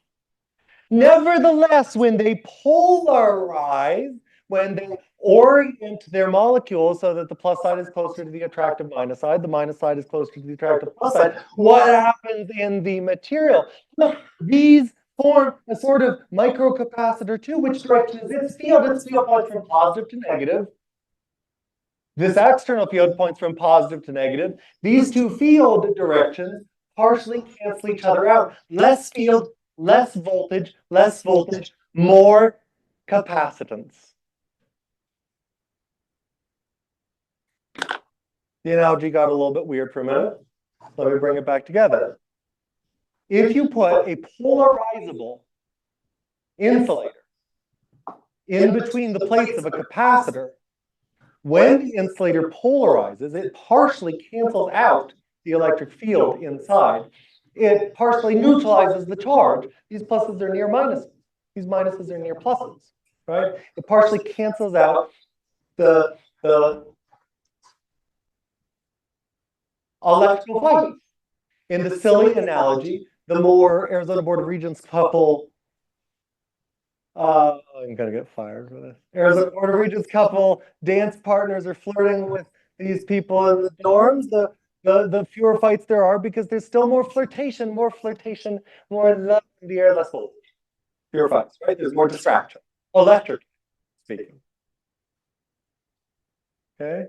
Nevertheless, when they polarize, when they orient their molecules so that the plus side is closer to the attractive minus side, the minus side is closer to the attractive plus side, what happens in the material? Look, these form a sort of microcapacitor too. Which direction is its field? Its field points from positive to negative. This external field points from positive to negative. These two field directions partially cancel each other out. Less field, less voltage, more capacitance. The analogy got a little bit weird for a minute. Let me bring it back together. If you put a polarizable insulator in between the plates of a capacitor, when the insulator polarizes, it partially cancels out the electric field inside. It partially neutralizes the charge. These pluses are near minuses. These minuses are near pluses, right? It partially cancels out the electrical fight. In the silly analogy, the more Arizona Board of Regents couple, I'm gonna get fired for this. Arizona Board of Regents couple dance partners are flirting with these people in the dorms, the fewer fights there are because there's still more flirtation, more love in the air, less voltage. Fewer fights, right? There's more distraction. Electric speaking. Okay?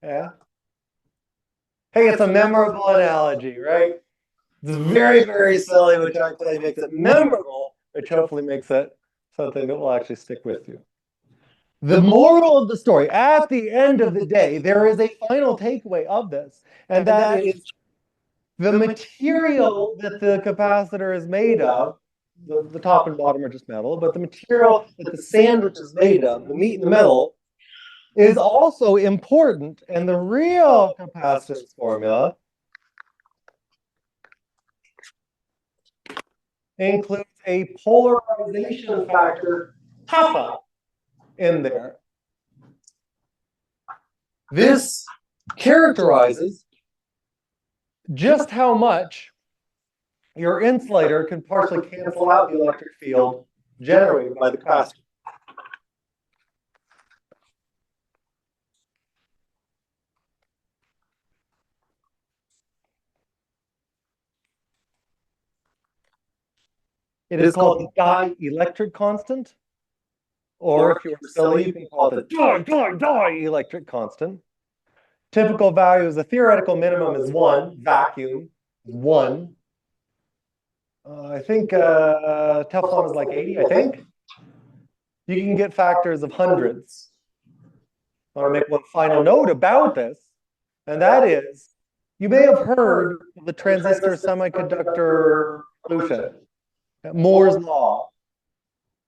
Yeah. Hey, it's a memorable analogy, right? It's very, very silly, which actually makes it memorable, which hopefully makes it something that will actually stick with you. The moral of the story, at the end of the day, there is a final takeaway of this, and that is the material that the capacitor is made of, the top and bottom are just metal, but the material that the sandwich is made of, the meat in the middle, is also important, and the real capacitance formula includes a polarization factor kappa in there. This characterizes just how much your insulator can partially cancel out the electric field generated by the capacitor. It is called the dielectric constant. Or if you're silly, you can call it the dielectric constant. Typical value is the theoretical minimum is 1, vacuum is 1. I think Teflon is like 80, I think. You can get factors of hundreds. I want to make one final note about this, and that is, you may have heard of the transistor semiconductor revolution, Moore's law.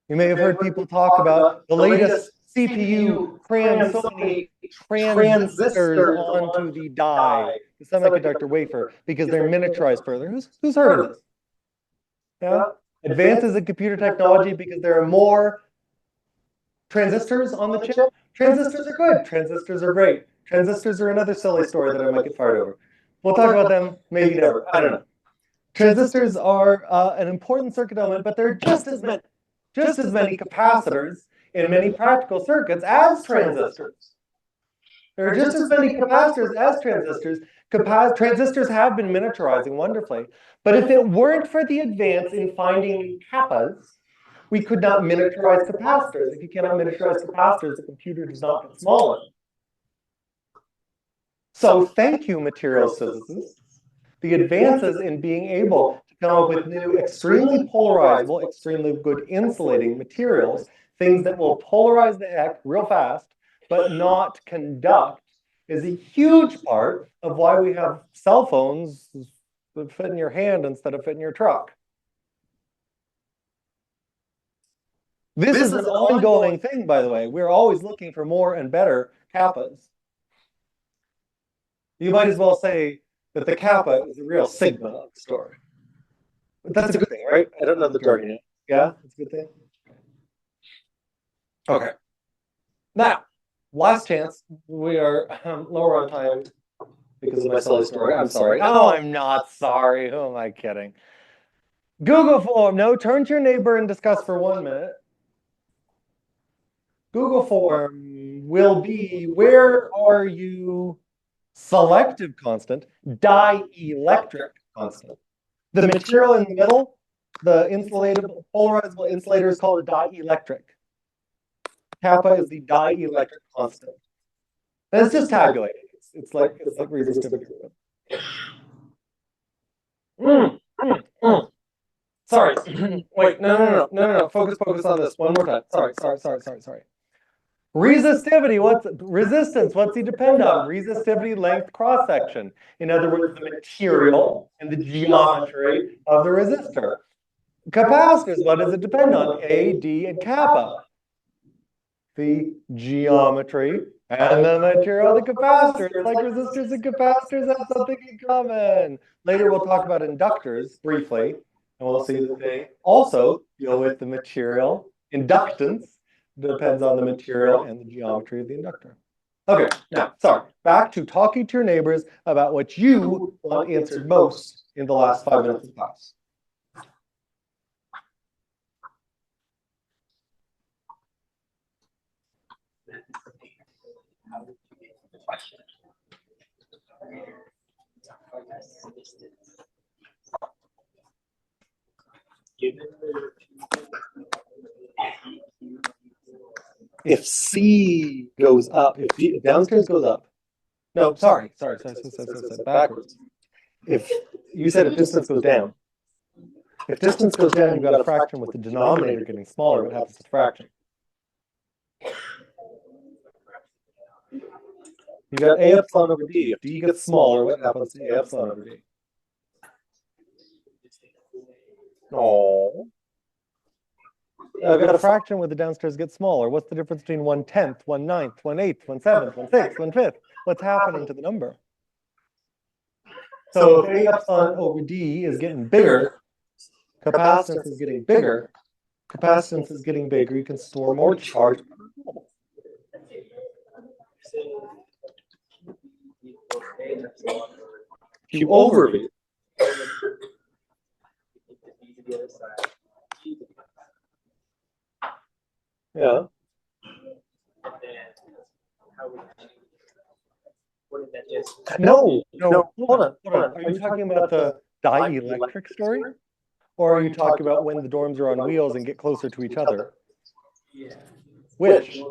You may have heard people talk about the latest CPU crams so many transistors onto the die, the semiconductor wafer, because they're miniaturized further. Who's heard of this? Yeah? Advances in computer technology because there are more transistors on the chip. Transistors are good. Transistors are great. Transistors are another silly story that I might get fired over. We'll talk about them maybe never. I don't know. Transistors are an important circuit element, but they're just as many capacitors in many practical circuits as transistors. There are just as many capacitors as transistors. Transistors have been miniaturizing wonderfully. But if it weren't for the advance in finding kappas, we could not miniaturize capacitors. If you cannot miniaturize capacitors, the computer does not get smaller. So thank you, materials physicists. The advances in being able to come up with new, extremely polarizable, extremely good insulating materials, things that will polarize the heck real fast, but not conduct, is a huge part of why we have cell phones that fit in your hand instead of fit in your truck. This is an ongoing thing, by the way. We're always looking for more and better kappas. You might as well say that the kappa is a real sigma of the story. But that's a good thing, right? I don't know the jargon yet. Yeah, it's a good thing. Okay. Now, last chance. We are lower on time because of my silly story. I'm sorry. Oh, I'm not sorry. Who am I kidding? Google form. No, turn to your neighbor and discuss for 1 minute. Google form will be, where are you? Selective constant, dielectric constant. The material in the middle, the insulatable, polarizable insulator, is called a dielectric. Kappa is the dielectric constant. And it's just tabulating. It's like resistivity. Sorry. Wait, no. Focus on this one more time. Sorry. Resistivity, what's resistance? What's it depend on? Resistivity, length, cross-section. In other words, the material and the geometry of the resistor. Capacitors, what does it depend on? A, D, and kappa. The geometry and the material of the capacitor. It's like resistors and capacitors have something in common. Later we'll talk about inductors briefly, and we'll see that they also deal with the material. Inductance depends on the material and the geometry of the inductor. Okay, now, sorry. Back to talking to your neighbors about what you want answered most in the last 5 minutes of class. If C goes up, if downstairs goes up, no, sorry, backwards. If you said if distance goes down, if distance goes down, you've got a fraction with the denominator getting smaller. What happens to the fraction? You got A epsilon over D. If D gets smaller, what happens to A epsilon over D? Oh. I've got a fraction where the downstairs gets smaller. What's the difference between 1/10, 1/9, 1/8, 1/7, 1/6, 1/5? What's happening to the number? So if A epsilon over D is getting bigger, capacitance is getting bigger. Capacitance is getting bigger. You can store more charge. Q over V. Yeah. No. Hold on. Are you talking about the dielectric story? Or are you talking about when the dorms are on wheels and get closer to each other? Yeah. Which?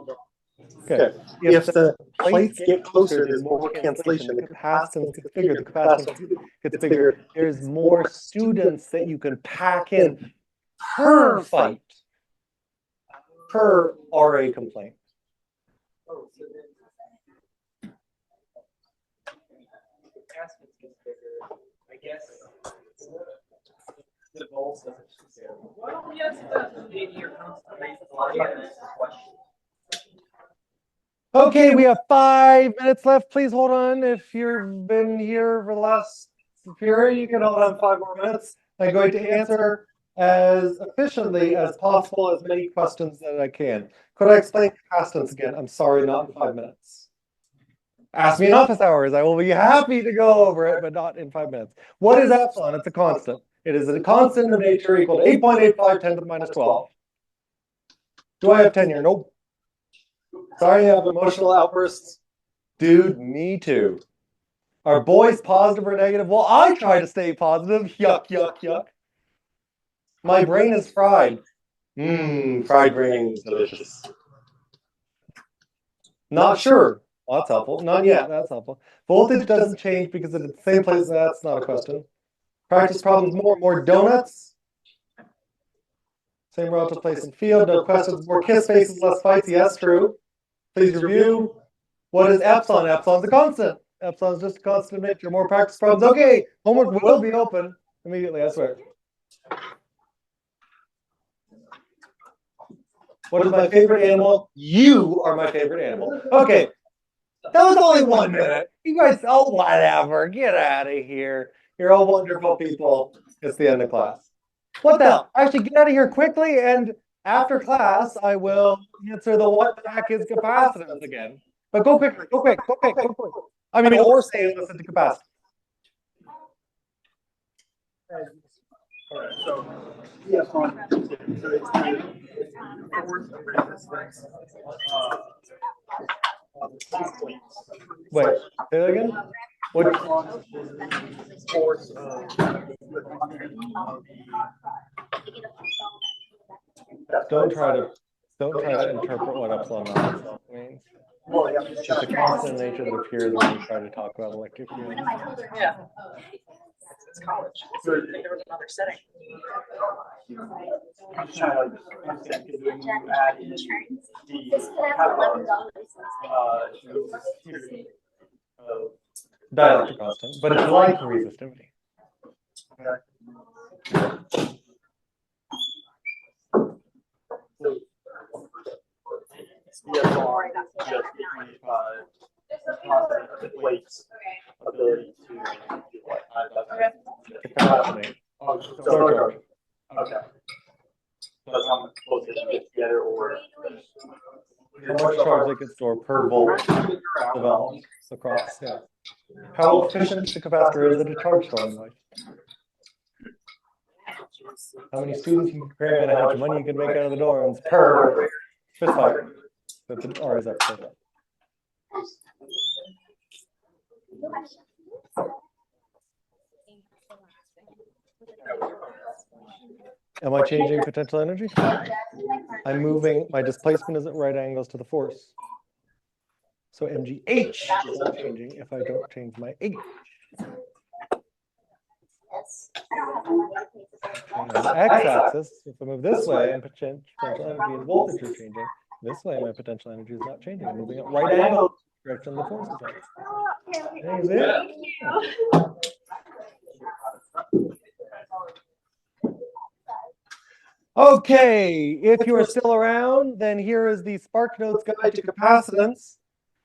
Okay. If the plates get closer, there's more cancellation. The capacitance gets bigger. The capacitance Gets bigger. There's more students that you can pack in per fight, per RA complaint. Oh, so then the capacitance gets bigger. I guess the volts doesn't necessarily. Well, yes, maybe your constant rate is a lot better than the question. Okay, we have 5 minutes left. Please hold on. If you've been here for the last period, you can hold on 5 more minutes. I'm going to answer as efficiently as possible as many questions that I can. Could I explain capacitance again? I'm sorry, not in 5 minutes. Ask me in office hours. I will be happy to go over it, but not in 5 minutes. What is epsilon? It's a constant. It is a constant of nature equal to 8.85 10 to the minus 12. Do I have tenure? Nope. Sorry, I have emotional outbursts. Dude, me too. Are boys positive or negative? Well, I try to stay positive. Yuck, yuck, yuck. My brain is fried. Fried brain is delicious. Not sure. Well, that's helpful. None yet. That's helpful. Voltage doesn't change because it's at the same place. That's not a question. Practice problems more donuts. Same relative place and field. No questions. More kiss faces, less fights. Yes, true. Please review. What is epsilon? Epsilon's a constant. Epsilon's just a constant of nature. More practice problems. Okay, homework will be open immediately, I swear. What is my favorite animal? You are my favorite animal. Okay, that was only 1 minute. You guys, oh, whatever. Get out of here. You're all wonderful people. It's the end of class. What the hell? Actually, get out of here quickly, and after class, I will answer the what the heck is capacitance again. But go quickly, go quick, go quick, go quick. I mean, or say listen to capacitance. All right, so yes, on. So it's the force of resistance. Wait, say that again? What? Force of Don't try to interpret what epsilon naught means. well, yeah, It's a constant nature that appears when you try to talk about electric field. Yeah. It's college. There was another setting. I'm just trying to understand because when you add in Dielectric constant, but it's like resistivity. Plates ability to Capacitate. Store charge. Okay. So that's how much closer to get together or How much charge they can store per volt developed across. Yeah. How efficient the capacitor is at a charge storing device. How many students you can cram in and how much money you can make out of the dorms per fist fight. But the R is up. Am I changing potential energy? I'm moving, my displacement is at right angles to the force. So mgh is not changing if I don't change my h. On the x-axis, if I move this way, and potential energy and voltage are changing. This way, my potential energy is not changing. I'm moving at right angles direction the force is at. Is it? Okay, if you are still around, then here is the SparkNotes guide to capacitance.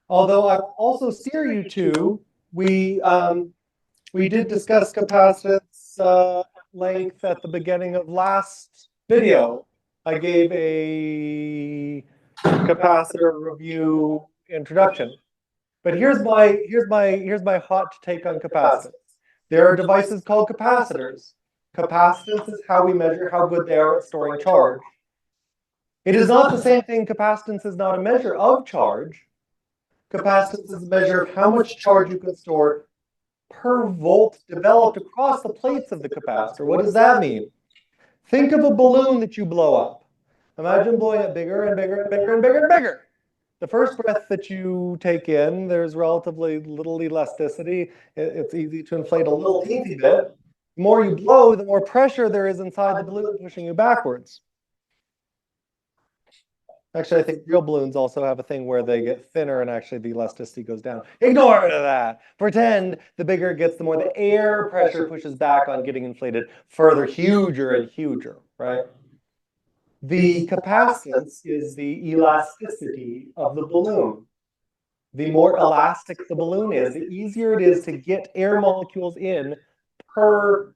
Although I will also steer you to, we did discuss capacitance at length at the beginning of last video. I gave a capacitor review introduction. But here's my hot take on capacitance. There are devices called capacitors. Capacitance is how we measure how good they are at storing charge. It is not the same thing. Capacitance is not a measure of charge. Capacitance is a measure of how much charge you can store per volt developed across the plates of the capacitor. What does that mean? Think of a balloon that you blow up. Imagine blowing it bigger and bigger and bigger and bigger and bigger. The first breath that you take in, there's relatively little elasticity. It's easy to inflate a little teensy bit. The more you blow, the more pressure there is inside the balloon pushing you backwards. Actually, I think real balloons also have a thing where they get thinner and actually the elasticity goes down. Ignore that. Pretend the bigger it gets, the more the air pressure pushes back on getting inflated further, huger and huger, right? The capacitance is the elasticity of the balloon. The more elastic the balloon is, the easier it is to get air molecules in per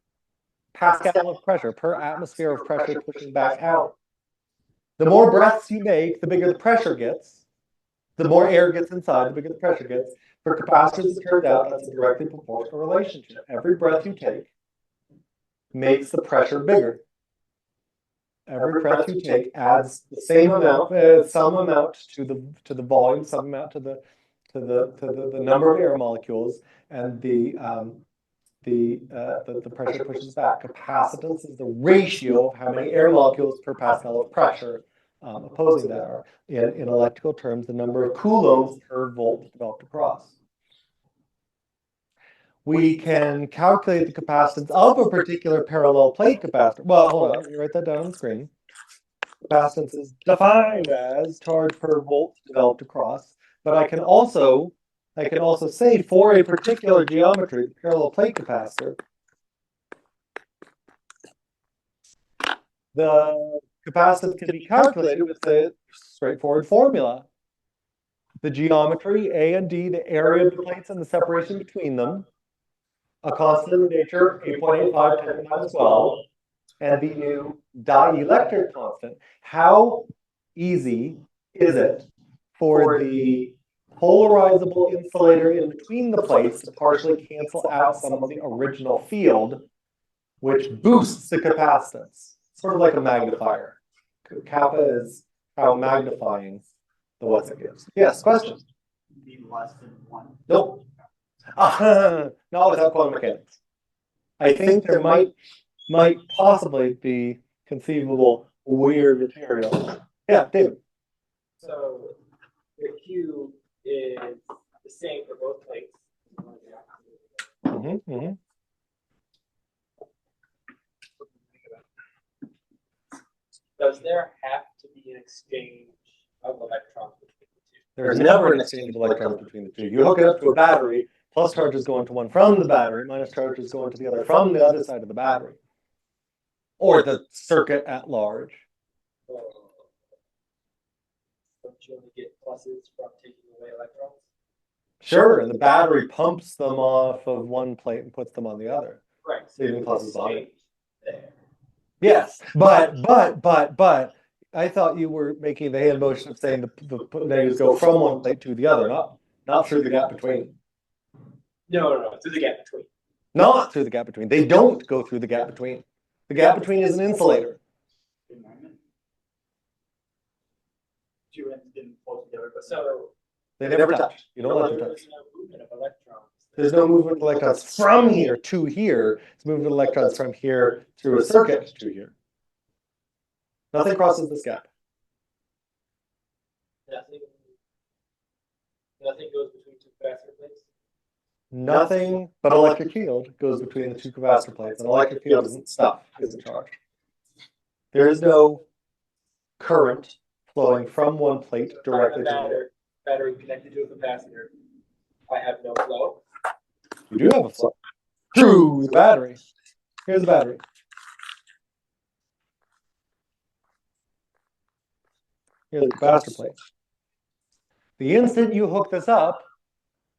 Pascal of pressure, per atmosphere of pressure pushing back out. The more breaths you make, the bigger the pressure gets. The more air gets inside, the bigger the pressure gets. For capacitors, it turns out that's a directly proportional relationship. Every breath you take makes the pressure bigger. Every breath you take adds the same amount, some amount to the volume, some amount to the number of air molecules, and the pressure pushes back. Capacitance is the ratio of how many air molecules per Pascal of pressure. Opposing that are, in electrical terms, the number of coulombs per volt developed across. We can calculate the capacitance of a particular parallel plate capacitor. Well, hold on, let me write that down on the screen. Capacitance is defined as charge per volt developed across, but I can also say for a particular geometry, the parallel plate capacitor, the capacitance can be calculated with a straightforward formula. The geometry, A and D, the area of the plates and the separation between them, a constant of nature, 8.85 10 to the minus 12, and the new dielectric constant. How easy is it for the polarizable insulator in between the plates to partially cancel out some of the original field, which boosts the capacitance? Sort of like a magnifier. Kappa is how magnifying the what's it gives. Yes, question? Be less than 1. Nope. Not without quantum mechanics. I think there might possibly be conceivable weird material. Yeah, David. So the Q is the same for both plates. Does there have to be an exchange of electrons between the two? There's never an exchange of electrons between the two. You hook it up to a battery, plus charges go into one from the battery, minus charges go into the other from the other side of the battery. Or the circuit at large. Don't you only get pluses from taking away electrons? Sure, and the battery pumps them off of one plate and puts them on the other. Right. Saving pluses on it. There. Yes, but I thought you were making the hand motion of saying the negatives go from one plate to the other, not through the gap between. No, through the gap between. Not through the gap between. They don't go through the gap between. The gap between is an insulator. Two ends didn't close together, but So They never touch. You don't let them touch. there's no movement of electrons. There's no movement of electrons from here to here. It's movement of electrons from here through a circuit to here. Nothing crosses this gap. Nothing goes between two capacitor plates. Nothing but electric field goes between the two capacitor plates. And electric field isn't stuff, isn't charge. There is no current flowing from one plate directly to the other. Battery connected to a capacitor. I have no flow. You do have a flow through the battery. Here's the battery. Here's the capacitor plate. The instant you hook this up,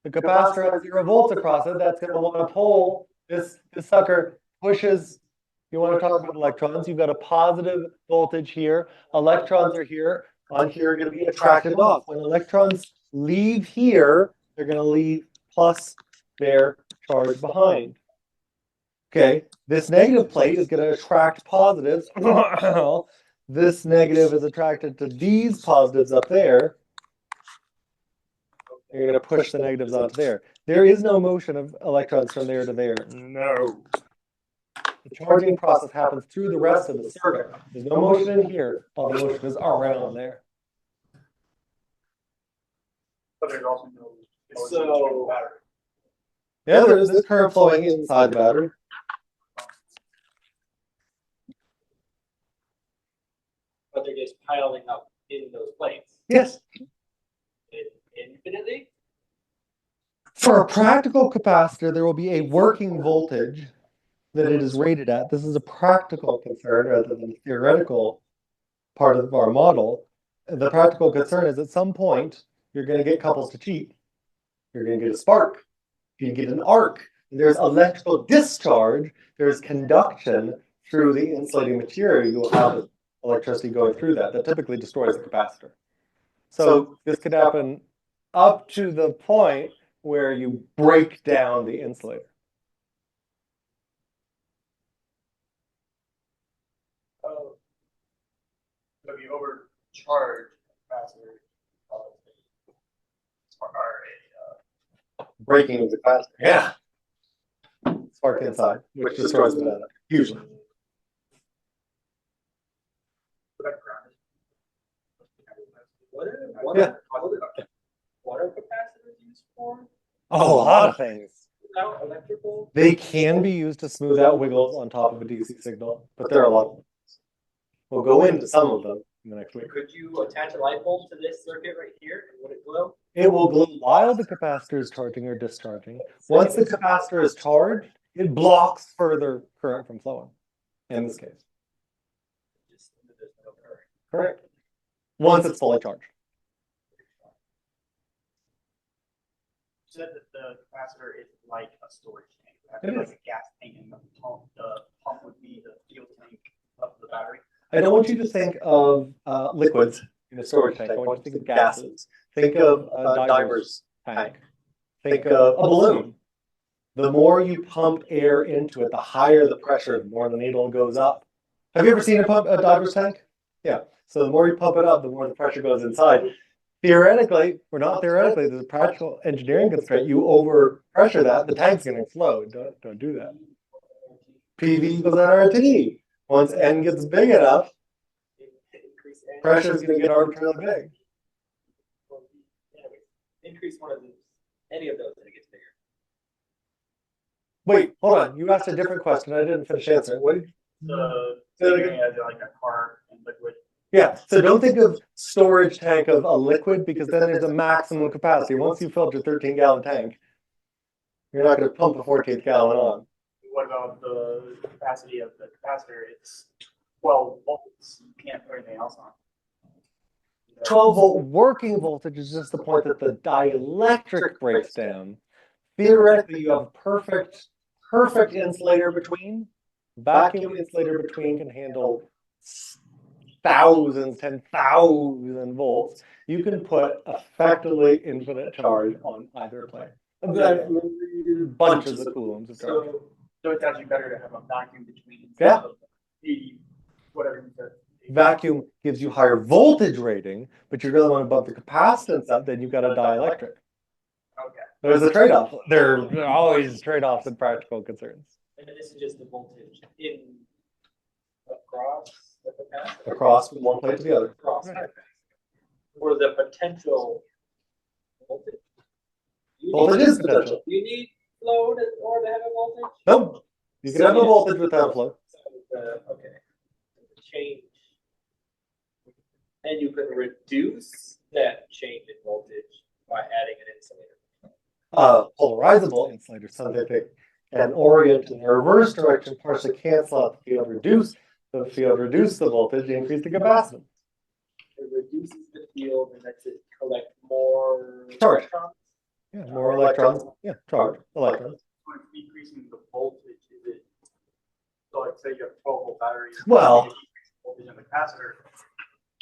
the capacitor has 0 volts across it. That's going to want to pull this sucker pushes. You want to talk about electrons? You've got a positive voltage here. Electrons are here. On here are going to be attracted off. When electrons leave here, they're going to leave plus their charge behind. Okay, this negative plate is going to attract positives. This negative is attracted to these positives up there. You're going to push the negatives onto there. There is no motion of electrons from there to there. No. The charging process happens through the rest of the circuit. There's no motion in here. All the motion is around there. But there's also no So- battery. Yeah, there's current flowing inside the battery. But they're just piling up in those plates. Yes. Infinitely? For a practical capacitor, there will be a working voltage that it is rated at. This is a practical concern rather than a theoretical part of our model. The practical concern is at some point, you're going to get couples to cheat. You're going to get a spark. You get an arc. There's electrical discharge. There's conduction through the insulating material. You'll have electricity going through that. That typically destroys the capacitor. So this could happen up to the point where you break down the insulator. Oh. So if you overcharge a capacitor, Breaking of the capacitor. Yeah. Spark inside, which destroys the battery, usually. What Yeah. are capacitors used for? A lot of things. Without electrical? They can be used to smooth out wiggles on top of a DC signal, but there are a lot of them. We'll go into some of them in the next week. Could you attach a light bulb to this circuit right here and would it glow? It will glow while the capacitor is charging or discharging. Once the capacitor is charged, it blocks further current from flowing, in this case. Just there's no current. Correct. Once it's fully charged. You said that the capacitor is like a storage tank. It It's like is. a gas tank, and the pump would be the fuel tank of the battery. I don't want you to think of liquids in a storage tank. I want you to think of gases. Think of a diver's tank. Think of a balloon. The more you pump air into it, the higher the pressure, the more the needle goes up. Have you ever seen a diver's tank? Yeah. So the more you pump it up, the more the pressure goes inside. Theoretically, or not theoretically, there's a practical engineering constraint. You overpressure that, the tank's going to explode. Don't do that. PV equals nRT. Once N gets big enough, pressure is going to get arbitrarily big. Increase one of these, any of those, and it gets bigger. Wait, hold on. You asked a different question. I didn't finish answering. What did The Say that thing again. has like a car and liquid. Yeah, so don't think of storage tank of a liquid because then there's a maximum capacity. Once you filled your 13-gallon tank, you're not going to pump a 14th gallon on. What about the capacity of the capacitor? It's 12 volts. You can't put anything else on. 12-volt working voltage is just the point that the dielectric breaks down. Theoretically, you have a perfect insulator between. Vacuum insulator between can handle thousands, 10,000 volts. You can put effectively infinite charge on either plane. Bunches of coulombs of charge. So it's actually better to have a vacuum between. Yeah. The whatever you said. Vacuum gives you higher voltage rating, but you really want to bump the capacitance up, then you've got a dielectric. Okay. There's a trade-off. There are always trade-offs in practical concerns. And this is just the voltage in across the capacitor. Across from one plate to the other. Across. Or the potential voltage. Voltage is potential. Do you need flow or to have a voltage? Nope. You can have a voltage without flow. Okay. Change. And you can reduce that change in voltage by adding an insulator. Polarizable insulator, something that can orient in the reverse direction, partially cancel out the field, reduce the voltage, increase the capacitance. It reduces the field and lets it collect more Charge. electrons. Yeah, more electrons. Yeah, charge, electrons. So it's decreasing the voltage. Is it? So like say you have 12-volt batteries. Well- you decrease the voltage in the capacitor.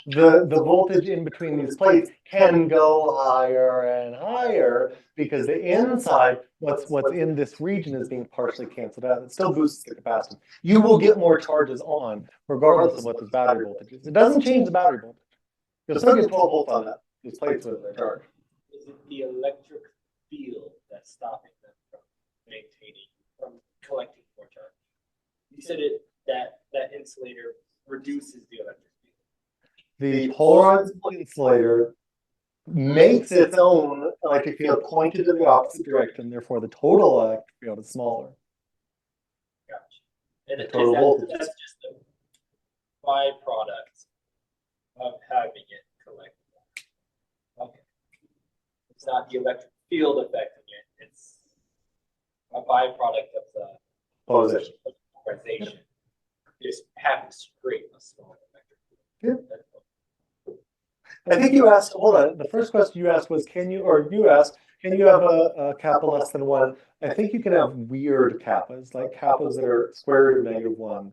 The voltage in between these plates can go higher and higher because the inside, what's in this region is being partially canceled out. It still boosts the capacitance. You will get more charges on regardless of what this battery voltage is. It doesn't change the battery voltage. You'll still get 12 volts on that. These plates with their charge. Is it the electric field that's stopping them from collecting more charge? You said that insulator reduces the electric field. The polarizable insulator makes its own electric field pointed in the opposite direction, therefore the total electric field is smaller. Gotcha. And The total voltage. that's just the byproduct of having it collected. Okay. It's not the electric field affecting it, it's a byproduct of the Polarization. polarization. Just happens to create a small electric field. I think you asked, hold on, the first question you asked was, can you have a kappa less than 1? I think you can have weird kappas, like kappas that are square root of -1.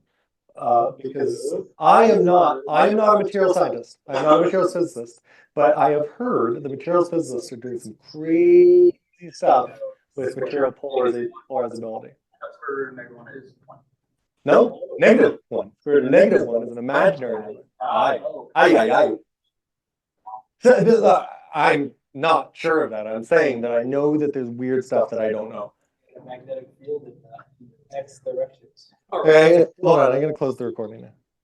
Because I am not a material scientist. I'm not a materials physicist, but I have heard the materials physicists are doing some crazy stuff with material polarizability. That's where -1 is 1. No, -1. Square root of -1 is an imaginary number. Aye. So, I'm not sure of that. I'm saying that I know that there's weird stuff that I don't know. A magnetic field in X directions. Okay, hold on, I'm going to close the recording now.